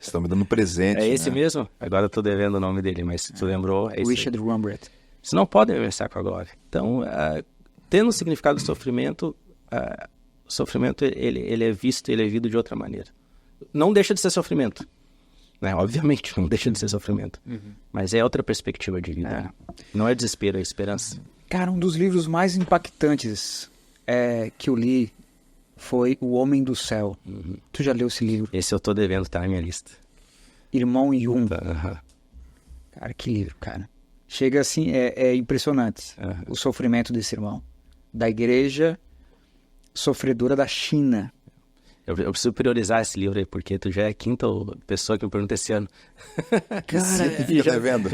Estão me dando presente. É esse né? mesmo? Agora eu tô devendo o nome dele, mas se tu lembrou, é esse. Richard Wurmbrand. Vocês não podem me ameaçar com a glória. Então, tendo o significado do sofrimento, o sofrimento ele é visto, ele é vivido de outra maneira. Não deixa de ser sofrimento, né? Obviamente não deixa de ser sofrimento, mas é outra perspectiva de vida. Né? Não é desespero, é esperança. Cara, um dos livros mais impactantes que eu li foi O Homem do Céu. Tu já leu esse livro? Esse eu tô devendo, tá na minha lista. Irmão Yun. Uhum. Cara, que livro, cara. Chega assim, é impressionante o sofrimento desse irmão. Da igreja sofredora da China. Eu preciso priorizar esse livro aí, porque tu já é a quinta pessoa que me pergunta esse ano. Cara, Fica devendo.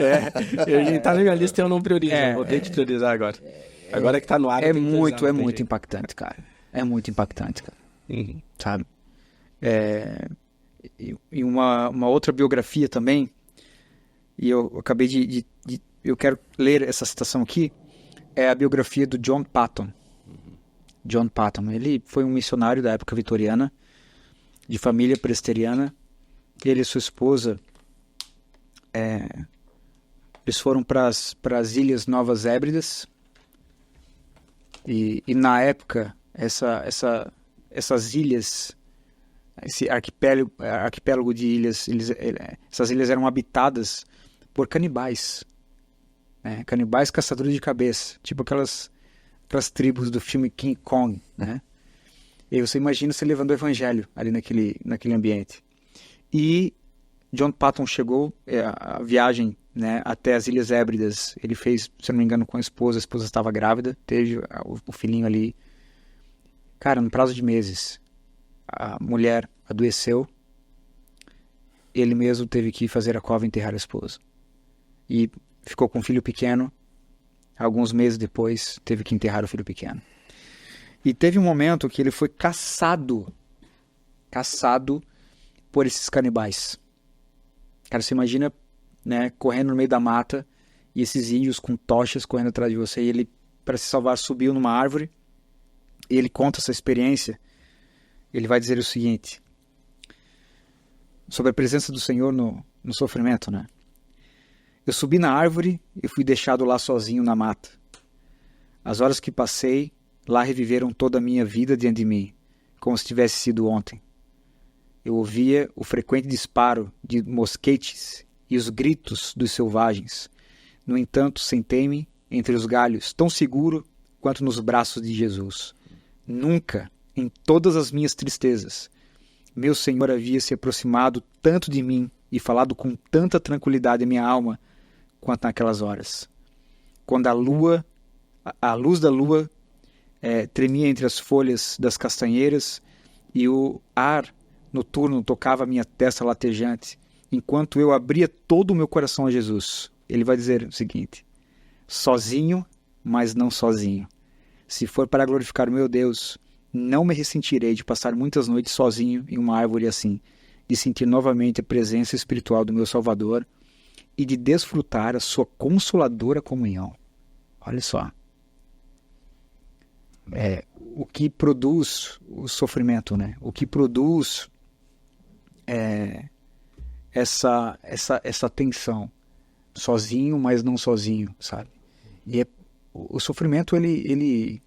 Ele tá na minha lista e eu não priorizo. Vou ter que priorizar agora. Agora que tá no ar, eu tenho que priorizar, não tem muito jeito. impactante, cara. É muito impactante, cara. Sabe? E uma outra biografia também, e eu acabei eu quero ler essa citação aqui, é a biografia do John Patton. John Patton, ele foi um missionário da época vitoriana, de família presbiteriana. Ele e sua esposa, eles foram para as Ilhas Novas Hébridas, e na época essas ilhas, esse arquipélago de ilhas, essas ilhas eram habitadas por canibais, né? Canibais caçadores de cabeça, tipo aquelas tribos do filme King Kong, né? E você imagina você levando o evangelho ali naquele ambiente. E John Patton chegou, a viagem, né, até as Ilhas Hébridas, ele fez, se não me engano, com a esposa estava grávida, teve o filhinho ali. Cara, no prazo de meses, a mulher adoeceu, ele mesmo teve que fazer a cova e enterrar a esposa. E ficou com um filho pequeno, alguns meses depois teve que enterrar o filho pequeno. E teve um momento que ele foi caçado por esses canibais. Cara, você imagina, né, correndo no meio da mata e esses índios com tochas correndo atrás de você, e ele, para se salvar, subiu numa árvore. E ele conta essa experiência. Ele vai dizer o seguinte sobre a presença do Senhor no sofrimento, né? Eu subi na árvore e fui deixado lá sozinho na mata. As horas que passei lá reviveram toda a minha vida diante de mim, como se tivesse sido ontem. Eu ouvia o frequente disparo de mosquetes e os gritos dos selvagens. No entanto, sentei-me entre os galhos, tão seguro quanto nos braços de Jesus. Nunca, em todas as minhas tristezas, meu Senhor havia se aproximado tanto de mim e falado com tanta tranquilidade em minha alma quanto naquelas horas. Quando a luz da lua tremia entre as folhas das castanheiras e o ar noturno tocava minha testa latejante, enquanto eu abria todo o meu coração a Jesus. Ele vai dizer o seguinte: sozinho, mas não sozinho. Se for para glorificar o meu Deus, não me ressentirei de passar muitas noites sozinho em uma árvore assim, de sentir novamente a presença espiritual do meu Salvador e de desfrutar a sua consoladora comunhão. Olha só. O que produz o sofrimento, né? O que produz essa tensão. Sozinho, mas não sozinho, sabe? E o sofrimento, ele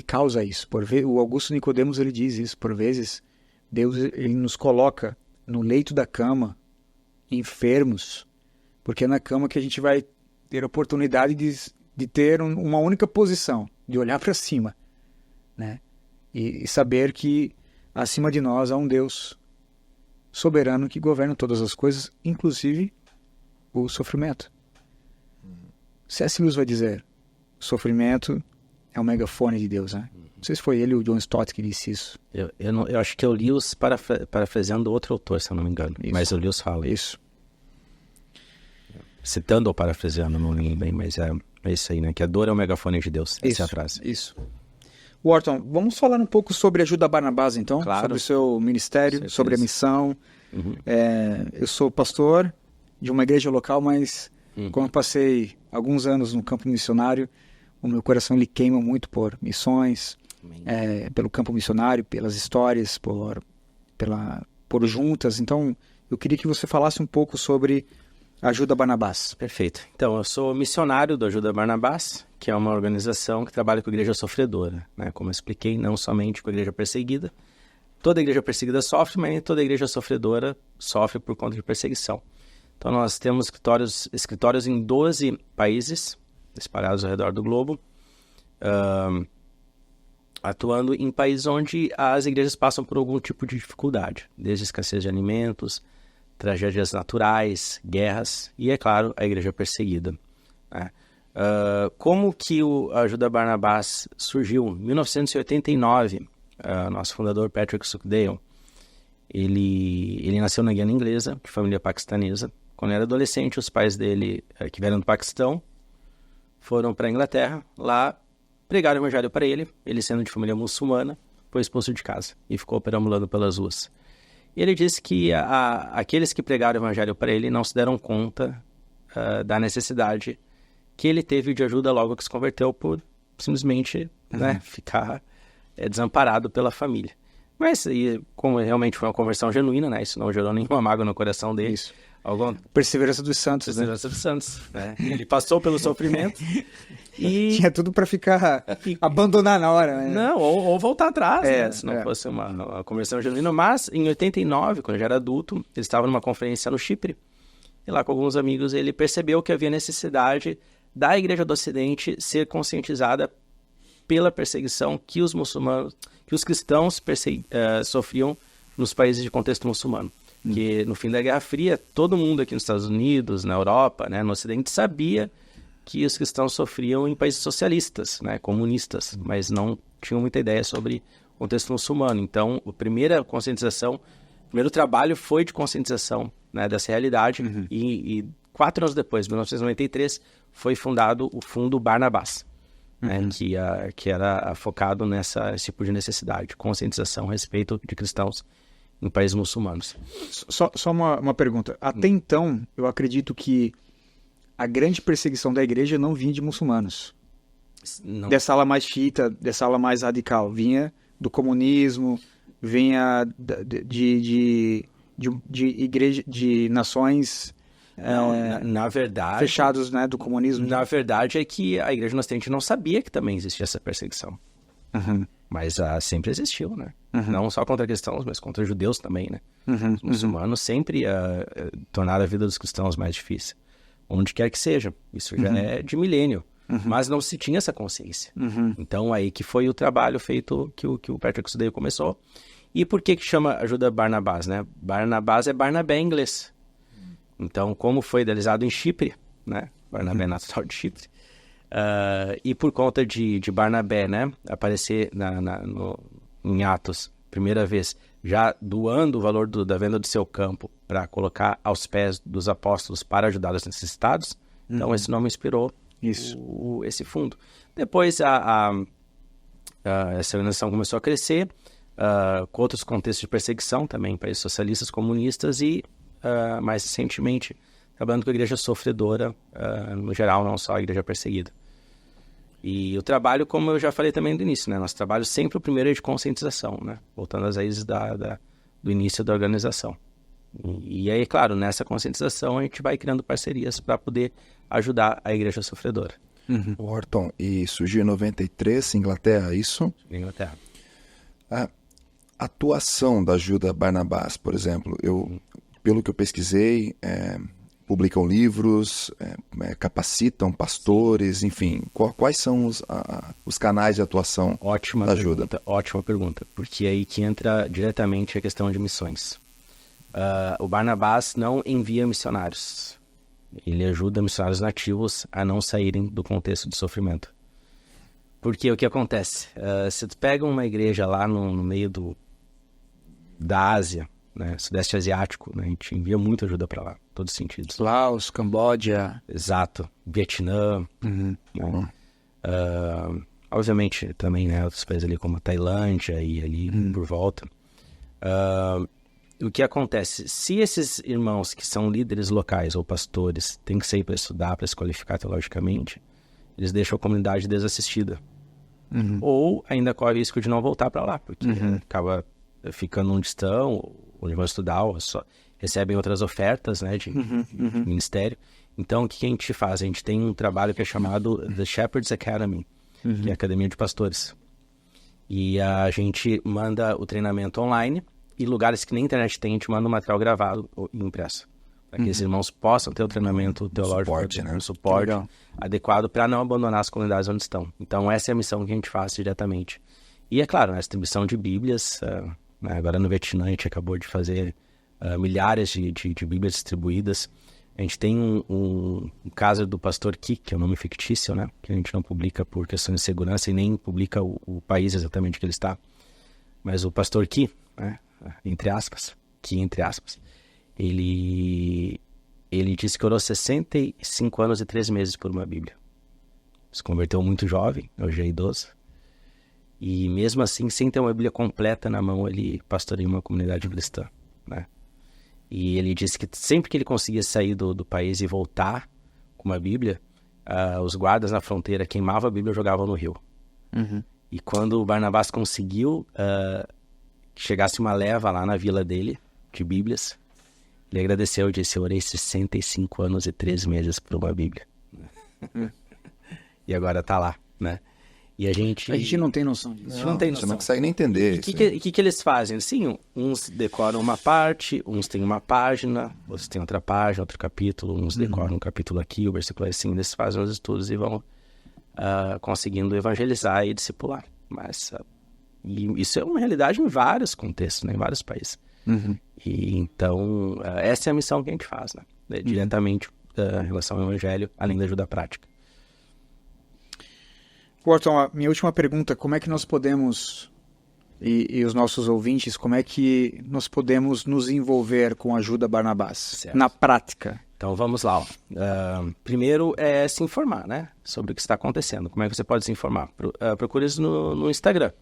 causa isso. O Augusto Nicodemos, ele diz isso. Por vezes, Deus ele nos coloca no leito da cama, enfermos, porque é na cama que a gente vai ter a oportunidade de ter uma única posição, de olhar para cima, né? E saber que acima de nós há um Deus soberano que governa todas as coisas, inclusive o sofrimento. C.S. Lewis vai dizer, o sofrimento é o megafone de Deus, né? Não sei se foi ele ou o John Stott que disse isso. Eu acho que eu li os parafraseando outro autor, se eu não me engano. Isso. Mas o Lewis fala. Isso. Citando ou parafraseando, não lembro bem, mas é isso aí, né? Que a dor é o megafone de Deus. Essa é a frase. Isso. Wharton, vamos falar um pouco sobre Ajuda Barnabás, então? Claro. Sobre o seu ministério, sobre a missão. Uhum. Eu sou pastor de uma igreja local, mas como eu passei alguns anos no campo missionário, o meu coração ele queima muito por missões, pelo campo missionário, pelas histórias, por juntas. Então, eu queria que você falasse um pouco sobre Ajuda Barnabás. Perfeito. Então, eu sou missionário do Ajuda Barnabás, que é uma organização que trabalha com a igreja sofredora, né? Como eu expliquei, não somente com a igreja perseguida. Toda igreja perseguida sofre, mas nem toda igreja sofredora sofre por conta de perseguição. Então, nós temos escritórios em 12 países, espalhados ao redor do globo, atuando em países onde as igrejas passam por algum tipo de dificuldade, desde escassez de alimentos, tragédias naturais, guerras e, é claro, a igreja perseguida, né? Como que o Ajuda Barnabás surgiu? Em 1989, nosso fundador Patrick Suchdale, ele nasceu na Guiana Inglesa, de família paquistanesa. Quando ele era adolescente, os pais dele, que vieram do Paquistão, foram para a Inglaterra. Lá, pregaram o evangelho para ele. Ele, sendo de família muçulmana, foi expulso de casa e ficou perambulando pelas ruas. E ele disse que aqueles que pregaram o evangelho para ele não se deram conta da necessidade que ele teve de ajuda logo que se converteu, por simplesmente ficar desamparado pela família. Mas, como realmente foi uma conversão genuína, né? Isso não gerou nenhuma mágoa no coração dele. Isso. Perseverança dos santos, Perseverança dos santos, né? Ele passou pelo sofrimento e... Tinha tudo para abandonar na hora, né? Não, ou voltar atrás, né? Se não fosse uma conversão genuína. Mas, em 89, quando ele já era adulto, ele estava numa conferência no Chipre. E lá, com alguns amigos, ele percebeu que havia necessidade da Igreja do Ocidente ser conscientizada pela perseguição que os muçulmanos, que os cristãos sofriam nos países de contexto muçulmano. Que no fim da Guerra Fria, todo mundo aqui nos Estados Unidos, na Europa, né, no Ocidente, sabia que os cristãos sofriam em países socialistas, né, comunistas, mas não tinham muita ideia sobre o contexto muçulmano. Então, o primeiro trabalho foi de conscientização, né, dessa realidade, e 4 anos depois, 1993, foi fundado o Fundo Barnabás, né, que era focado nesse tipo de necessidade, conscientização a respeito de cristãos em países muçulmanos. Só uma pergunta. Até então, eu acredito que a grande perseguição da igreja não vinha de muçulmanos. Não. Dessa ala mais xiita, dessa ala mais radical. Vinha do comunismo, vinha de igreja, de nações na verdade, fechados, né, do comunismo. Na verdade é que a igreja no Ocidente não sabia que também existia essa perseguição. Mas sempre existiu, né? Não só contra cristãos, mas contra judeus também, né? Os muçulmanos sempre tornaram a vida dos cristãos mais difícil. Onde quer que seja. Isso já é de milênio. Mas não se tinha essa consciência. Então, aí que foi o trabalho feito que o Patrick Suchdale começou. E por que chama Ajuda Barnabás, né? Barnabás é Barnabé em inglês. Então, como foi idealizado em Chipre, né? Barnabé natural de Chipre. E por conta de Barnabé, né, aparecer em Atos, primeira vez, já doando o valor da venda do seu campo para colocar aos pés dos apóstolos para ajudar os necessitados, então esse nome inspirou esse fundo. Depois essa organização começou a crescer, com outros contextos de perseguição também, países socialistas, comunistas e, mais recentemente, trabalhando com a igreja sofredora, no geral, não só a igreja perseguida. E o trabalho, como eu já falei também do início, né? Nosso trabalho sempre o primeiro é de conscientização, né? Voltando às raízes do início da organização. E aí, claro, nessa conscientização a gente vai criando parcerias para poder ajudar a igreja sofredora. Orton, e surgiu em 93, Inglaterra, isso? Na Inglaterra. A atuação da Ajuda Barnabás, por exemplo, pelo que eu pesquisei, publicam livros, capacitam pastores, enfim, quais são os canais de atuação da Ajuda? Ótima pergunta, porque aí que entra diretamente a questão de missões. O Barnabás não envia missionários. Ele ajuda missionários nativos a não saírem do contexto de sofrimento. Porque o que acontece? Se tu pega uma igreja lá no meio da Ásia, né, Sudeste Asiático, né, a gente envia muita ajuda para lá, em todos os sentidos. Laos, Camboja. Exato. Vietnã. Né? Obviamente também, né, outros países ali como a Tailândia e ali por volta. O que acontece? Se esses irmãos que são líderes locais ou pastores têm que sair para estudar, para se qualificar teologicamente, eles deixam a comunidade desassistida. Ou ainda corre o risco de não voltar para lá, porque acaba ficando onde estão, onde vão estudar, ou só recebem outras ofertas, né, de ministério. Então, o que a gente faz? A gente tem um trabalho que é chamado The Shepherd's Academy, que é a Academia de Pastores. E a gente manda o treinamento online, e lugares que nem internet tem, a gente manda um material gravado e impresso. Para que esses irmãos possam ter o treinamento teológico, o suporte adequado para não abandonar as comunidades onde estão. Então, essa é a missão que a gente faz diretamente. E, é claro, a distribuição de Bíblias. Agora no Vietnã, a gente acabou de fazer milhares de Bíblias distribuídas. A gente tem um caso do pastor Ki, que é um nome fictício, né? Que a gente não publica por questões de segurança e nem publica o país exatamente que ele está. Mas o pastor Ki, né? Entre aspas, ele disse que orou 65 anos e 3 meses por uma Bíblia. Se converteu muito jovem, hoje é idoso. E mesmo assim, sem ter uma Bíblia completa na mão, ele pastoreia uma comunidade cristã, né? E ele disse que sempre que ele conseguia sair do país e voltar com uma Bíblia, os guardas na fronteira queimavam a Bíblia e jogavam no rio. E quando o Barnabás conseguiu que chegasse uma leva lá na vila dele, de Bíblias, ele agradeceu e disse: eu orei 65 anos e 3 meses por uma Bíblia. E agora tá lá, né? E a gente não tem noção disso. Não tem noção. Você não consegue nem entender. O que eles fazem? Sim, uns decoram uma parte, uns têm uma página, outros têm outra página, outro capítulo, uns decoram um capítulo aqui, o versículo assim, eles fazem os estudos e vão conseguindo evangelizar e discipular. Mas e isso é uma realidade em vários contextos, né, em vários países. E então, essa é a missão que a gente faz, né? Diretamente em relação ao evangelho, além da ajuda prática. Orton, a minha última pergunta: como é que nós podemos, e os nossos ouvintes, como é que nós podemos nos envolver com a Ajuda Barnabás, certo, na prática? Então vamos lá. Primeiro é se informar, né, sobre o que está acontecendo. Como é que você pode se informar? Procure isso no Instagram.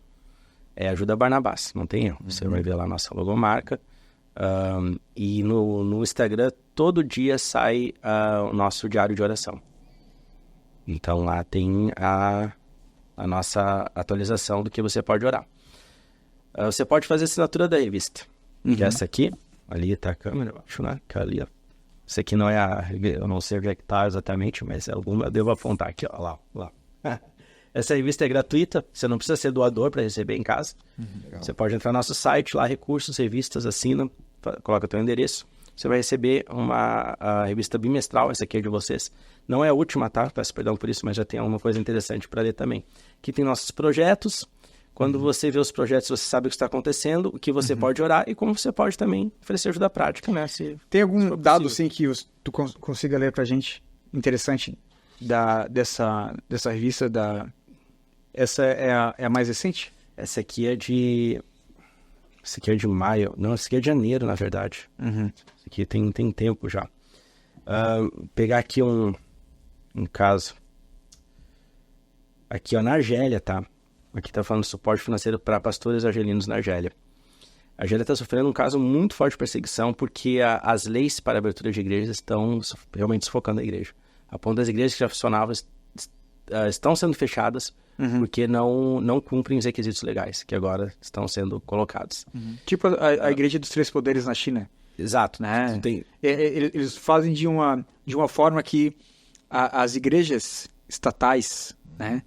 Ajuda Barnabás, não tem erro. Você vai ver lá a nossa logomarca. E no Instagram, todo dia sai o nosso diário de oração. Então lá tem a nossa atualização do que você pode orar. Você pode fazer a assinatura da revista. Que é essa aqui. Ali está a câmera, eu acho, né? Que ali, ó. Essa aqui não é eu não sei onde é que está exatamente, mas alguma eu devo apontar aqui, ó. Lá. Essa revista é gratuita, você não precisa ser doador para receber em casa. Você pode entrar no nosso site, lá, recursos, revistas, assina, coloca o teu endereço. Você vai receber a revista bimestral, essa aqui é de vocês. Não é a última, tá? Peço perdão por isso, mas já tem alguma coisa interessante para ler também. Aqui tem nossos projetos. Quando você vê os projetos, você sabe o que está acontecendo, o que você pode orar e como você pode também oferecer ajuda prática, né? Tem algum dado, sim, que tu consiga ler pra gente, interessante, dessa revista? Essa é a mais recente? Essa aqui é de maio. Não, essa aqui é de janeiro, na verdade. Essa aqui tem tempo já. Pegar aqui um caso. Aqui, ó, na Argélia, tá? Aqui tá falando suporte financeiro para pastores argelinos na Argélia. A Argélia está sofrendo um caso muito forte de perseguição porque as leis para a abertura de igrejas estão realmente sufocando a igreja. A ponto das igrejas que já funcionavam estão sendo fechadas porque não cumprem os requisitos legais que agora estão sendo colocados. Tipo a Igreja dos Três Poderes na China. Exato. Né? Tem... Eles fazem de uma forma que as igrejas estatais, né,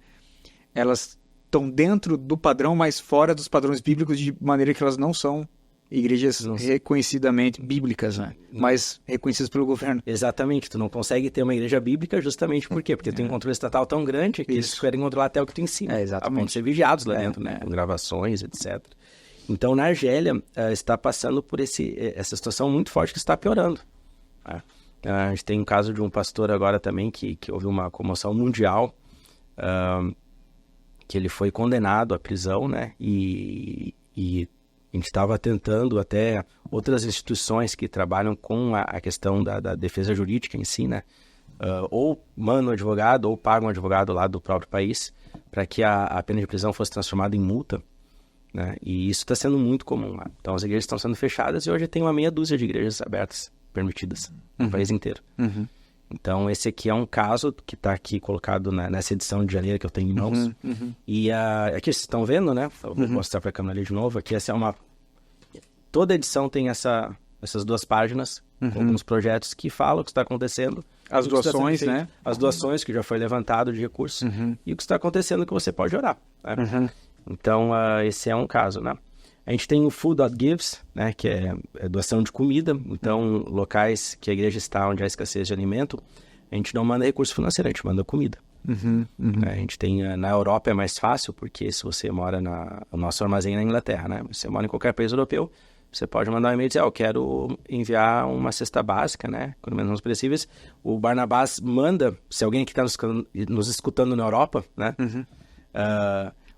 elas estão dentro do padrão, mas fora dos padrões bíblicos, de maneira que elas não são igrejas reconhecidamente bíblicas, né? Mas reconhecidas pelo governo. Exatamente, tu não consegue ter uma igreja bíblica justamente por quê? Porque tem um controle estatal tão grande que eles querem controlar até o que tu ensina. Exatamente. A ponto de ser vigiados lá dentro, né? Com gravações, etc. Então, na Argélia, está passando por essa situação muito forte que está piorando. Né? A gente tem um caso de um pastor agora também que houve uma comoção mundial, que ele foi condenado à prisão, né? E a gente estava tentando até outras instituições que trabalham com a questão da defesa jurídica em si, né? Ou mandam um advogado ou pagam um advogado lá do próprio país para que a pena de prisão fosse transformada em multa, né? E isso está sendo muito comum lá. Então as igrejas estão sendo fechadas e hoje tem uma meia dúzia de igrejas abertas, permitidas, no país inteiro. Então esse aqui é um caso que está aqui colocado nessa edição de janeiro que eu tenho em mãos. E aqui vocês estão vendo, né? Eu vou mostrar para a câmera ali de novo. Aqui essa é uma... Toda edição tem essas 2 páginas com alguns projetos que falam o que está acontecendo. As doações, né? As doações que já foi levantado de recursos e o que está acontecendo que você pode orar. Né? Então, esse é um caso, né? A gente tem o Food.Gives, né? Que é doação de comida. Então, locais que a igreja está onde há escassez de alimento, a gente não manda recurso financeiro, a gente manda comida. A gente tem, na Europa é mais fácil, porque se você mora o nosso armazém é na Inglaterra, né? Você mora em qualquer país europeu, você pode mandar um e-mail e dizer, eu quero enviar uma cesta básica, né? Com menos perecíveis. O Barnabás manda, se alguém que está nos escutando na Europa, né?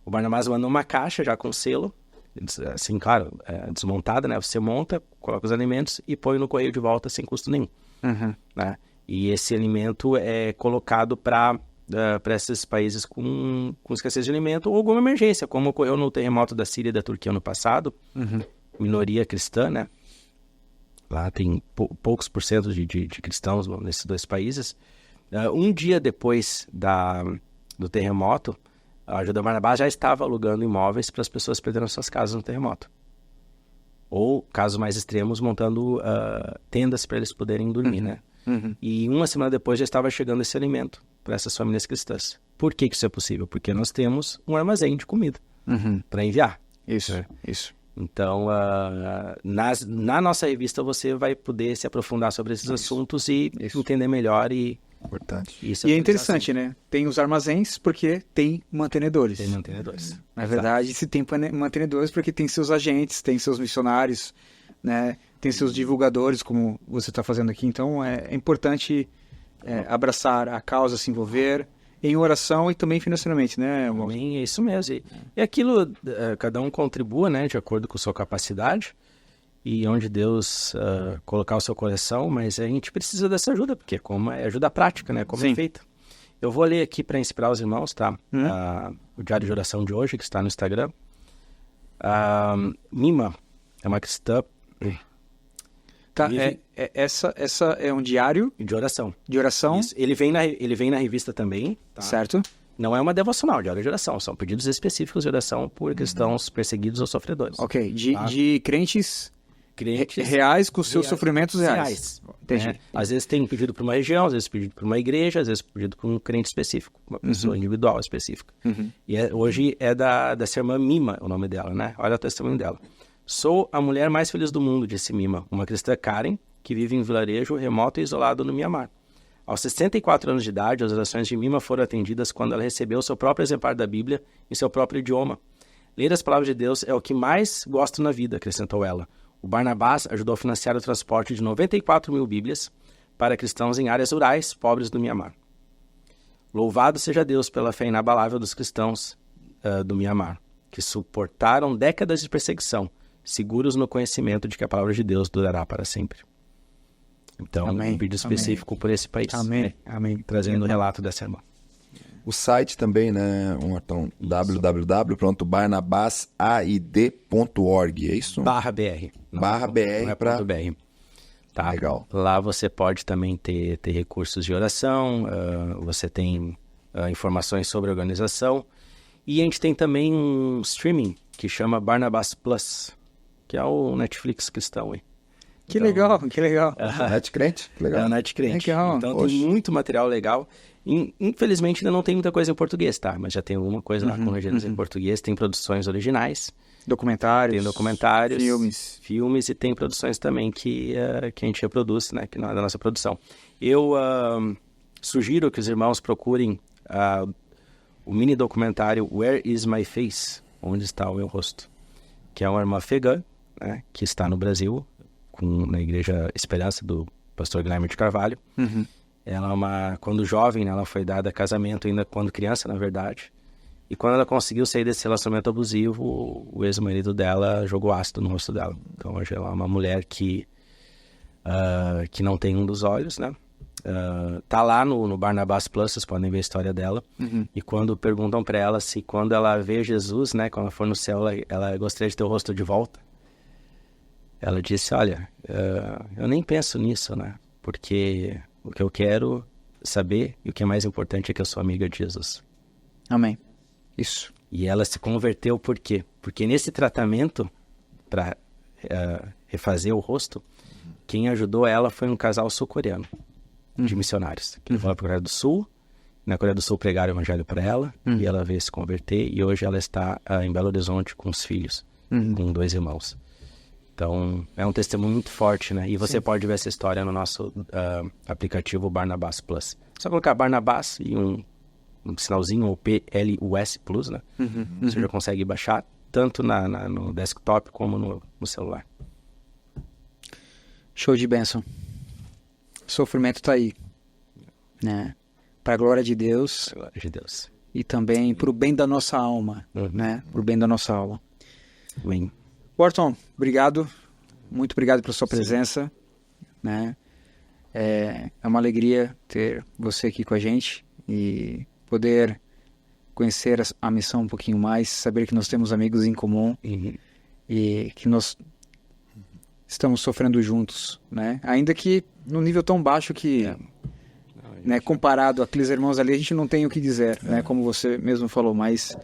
O Barnabás manda uma caixa já com selo, assim, claro, desmontada, né? Você monta, coloca os alimentos e põe no correio de volta sem custo nenhum. Né? E esse alimento é colocado para esses países com escassez de alimento ou alguma emergência, como ocorreu no terremoto da Síria e da Turquia no passado. Minoria cristã, né? Lá tem poucos por cento de cristãos nesses 2 países. Um dia depois do terremoto, a Ajuda Barnabás já estava alugando imóveis para as pessoas perderem suas casas no terremoto. Ou, casos mais extremos, montando tendas para eles poderem dormir, né? E uma semana depois já estava chegando esse alimento para essas famílias cristãs. Por que isso é possível? Porque nós temos um armazém de comida para enviar. Isso. Então, na nossa revista você vai poder se aprofundar sobre esses assuntos e entender melhor Importante. E é interessante, né? Tem os armazéns porque tem mantenedores. Tem mantenedores. Na verdade, se tem mantenedores porque tem seus agentes, tem seus missionários, né? Tem seus divulgadores, como você está fazendo aqui. Então, é importante abraçar a causa, se envolver em oração e também financeiramente, né? Também é isso mesmo. E aquilo, cada um contribua, né? De acordo com sua capacidade e onde Deus colocar o seu coração, mas a gente precisa dessa ajuda, porque é ajuda prática, né? Como é feita. Eu vou ler aqui para inspirar os irmãos, tá? O diário de oração de hoje, que está no Instagram. Mima é uma cristã. Tá, essa é um diário de oração. De oração. Isso. Ele vem na revista também. Tá? Certo. Não é uma devocional, diário de oração. São pedidos específicos de oração por cristãos perseguidos ou sofredores. Ok, de crentes reais com seus sofrimentos reais. Entendi. Às vezes tem pedido para uma região, às vezes pedido para uma igreja, às vezes pedido para um crente específico, uma pessoa individual específica. E hoje é dessa irmã Mima, o nome dela, né? Olha o testemunho dela. Sou a mulher mais feliz do mundo, disse Mima, uma cristã Karen que vive em um vilarejo remoto e isolado no Mianmar. Aos 64 anos de idade, as orações de Mima foram atendidas quando ela recebeu seu próprio exemplar da Bíblia em seu próprio idioma. Ler as palavras de Deus é o que mais gosto na vida, acrescentou ela. O Barnabás ajudou a financiar o transporte de 94 mil Bíblias para cristãos em áreas rurais pobres do Mianmar. Louvado seja Deus pela fé inabalável dos cristãos do Mianmar, que suportaram décadas de perseguição, seguros no conhecimento de que a palavra de Deus durará para sempre. Então, um pedido específico por esse país. Amém. Trazendo o relato dessa irmã. O site também, né, Martão? www.barnabasaid.org, é isso? /BR. /BR para... .br. Tá. Legal. Lá você pode também ter recursos de oração, você tem informações sobre a organização. E a gente tem também um streaming que chama Barnabas Plus, que é o Netflix cristão. Que legal, que legal. Net Crente, que legal. É o Net Crente. Legal. Então Poxa. tem muito material legal. Infelizmente ainda não tem muita coisa em português, tá? Mas já tem alguma coisa lá com legendas em português. Tem produções originais, Documentários. tem documentários, Filmes. e tem produções também que a gente reproduz, né? Que não é da nossa produção. Eu sugiro que os irmãos procurem o mini documentário Where is My Face? Onde está o meu rosto? Que é uma irmã afegã, né? Que está no Brasil, na Igreja Esperança do pastor Guilherme de Carvalho. Ela quando jovem, né, ela foi dada a casamento ainda quando criança, na verdade. E quando ela conseguiu sair desse relacionamento abusivo, o ex-marido dela jogou ácido no rosto dela. Então hoje ela é uma mulher que não tem um dos olhos, né? Tá lá no Barnabás Plus, vocês podem ver a história dela. E quando perguntam para ela se quando ela vê Jesus, né, quando ela for no céu, ela gostaria de ter o rosto de volta, ela disse, olha, eu nem penso nisso, né? Porque o que eu quero saber e o que é mais importante é que eu sou amiga de Jesus. Amém. Isso. E ela se converteu por quê? Porque nesse tratamento para refazer o rosto, quem ajudou ela foi um casal sul-coreano de missionários. Que levou ela para a Coreia do Sul. Na Coreia do Sul pregaram o evangelho para ela e ela veio se converter. E hoje ela está em Belo Horizonte com os filhos, com 2 irmãos. Então, é um testemunho muito forte, né? E você pode ver essa história no nosso aplicativo Barnabás Plus. Só colocar Barnabás e um sinalzinho, ou PLUS Plus, né? Você já consegue baixar, tanto no desktop como no celular. Show de bênção. O sofrimento tá aí, né? Para a glória de Deus. Glória de Deus. E também para o bem da nossa alma, né? Para o bem da nossa alma. Amém. Wharton, obrigado. Muito obrigado pela sua presença, né? É uma alegria ter você aqui com a gente e poder conhecer a missão um pouquinho mais, saber que nós temos amigos em comum e que nós estamos sofrendo juntos, né? Ainda que no nível tão baixo que, né, comparado àqueles irmãos ali, a gente não tem o que dizer, né? Como você mesmo falou, mas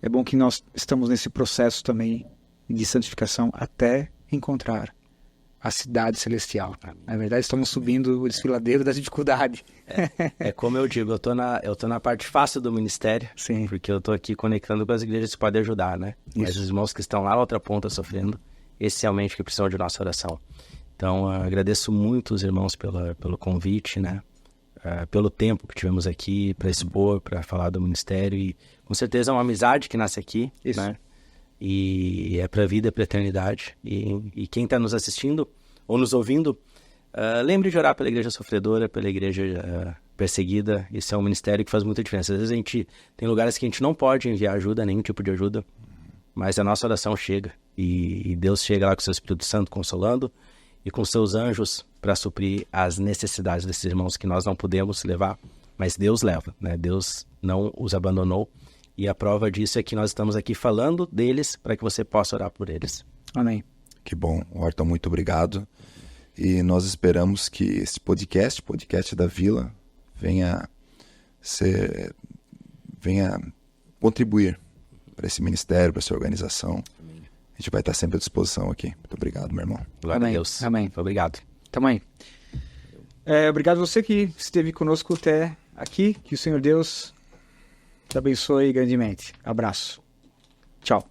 é bom que nós estamos nesse processo também de santificação até encontrar a cidade celestial. Na verdade, estamos subindo o desfiladeiro da dificuldade. É como eu digo, eu tô na parte fácil do ministério, Sim. porque eu tô aqui conectando com as igrejas que podem ajudar, né? Mas os irmãos que estão lá na outra ponta sofrendo, esses realmente que precisam de nossa oração. Então, agradeço muito os irmãos pelo convite, né? Pelo tempo que tivemos aqui para expor, para falar do ministério, e com certeza é uma amizade que nasce aqui, Isso. né? E é para a vida, para a eternidade. E quem está nos assistindo ou nos ouvindo, lembre de orar pela igreja sofredora, pela igreja perseguida. Isso é um ministério que faz muita diferença. Às vezes a gente tem lugares que a gente não pode enviar ajuda, nenhum tipo de ajuda, mas a nossa oração chega. E Deus chega lá com o seu Espírito Santo consolando e com seus anjos para suprir as necessidades desses irmãos que nós não podemos levar, mas Deus leva, né? Deus não os abandonou. E a prova disso é que nós estamos aqui falando deles para que você possa orar por eles. Amém. Que bom, Wharton, muito obrigado. E nós esperamos que esse podcast da Vila, venha contribuir para esse ministério, para essa organização. A gente vai estar sempre à disposição aqui. Muito obrigado, meu irmão. Glória Amém. a Deus. Amém. Obrigado. Tamo aí. Obrigado a você que esteve conosco até aqui. Que o Senhor Deus te abençoe grandemente. Abraço. Tchau.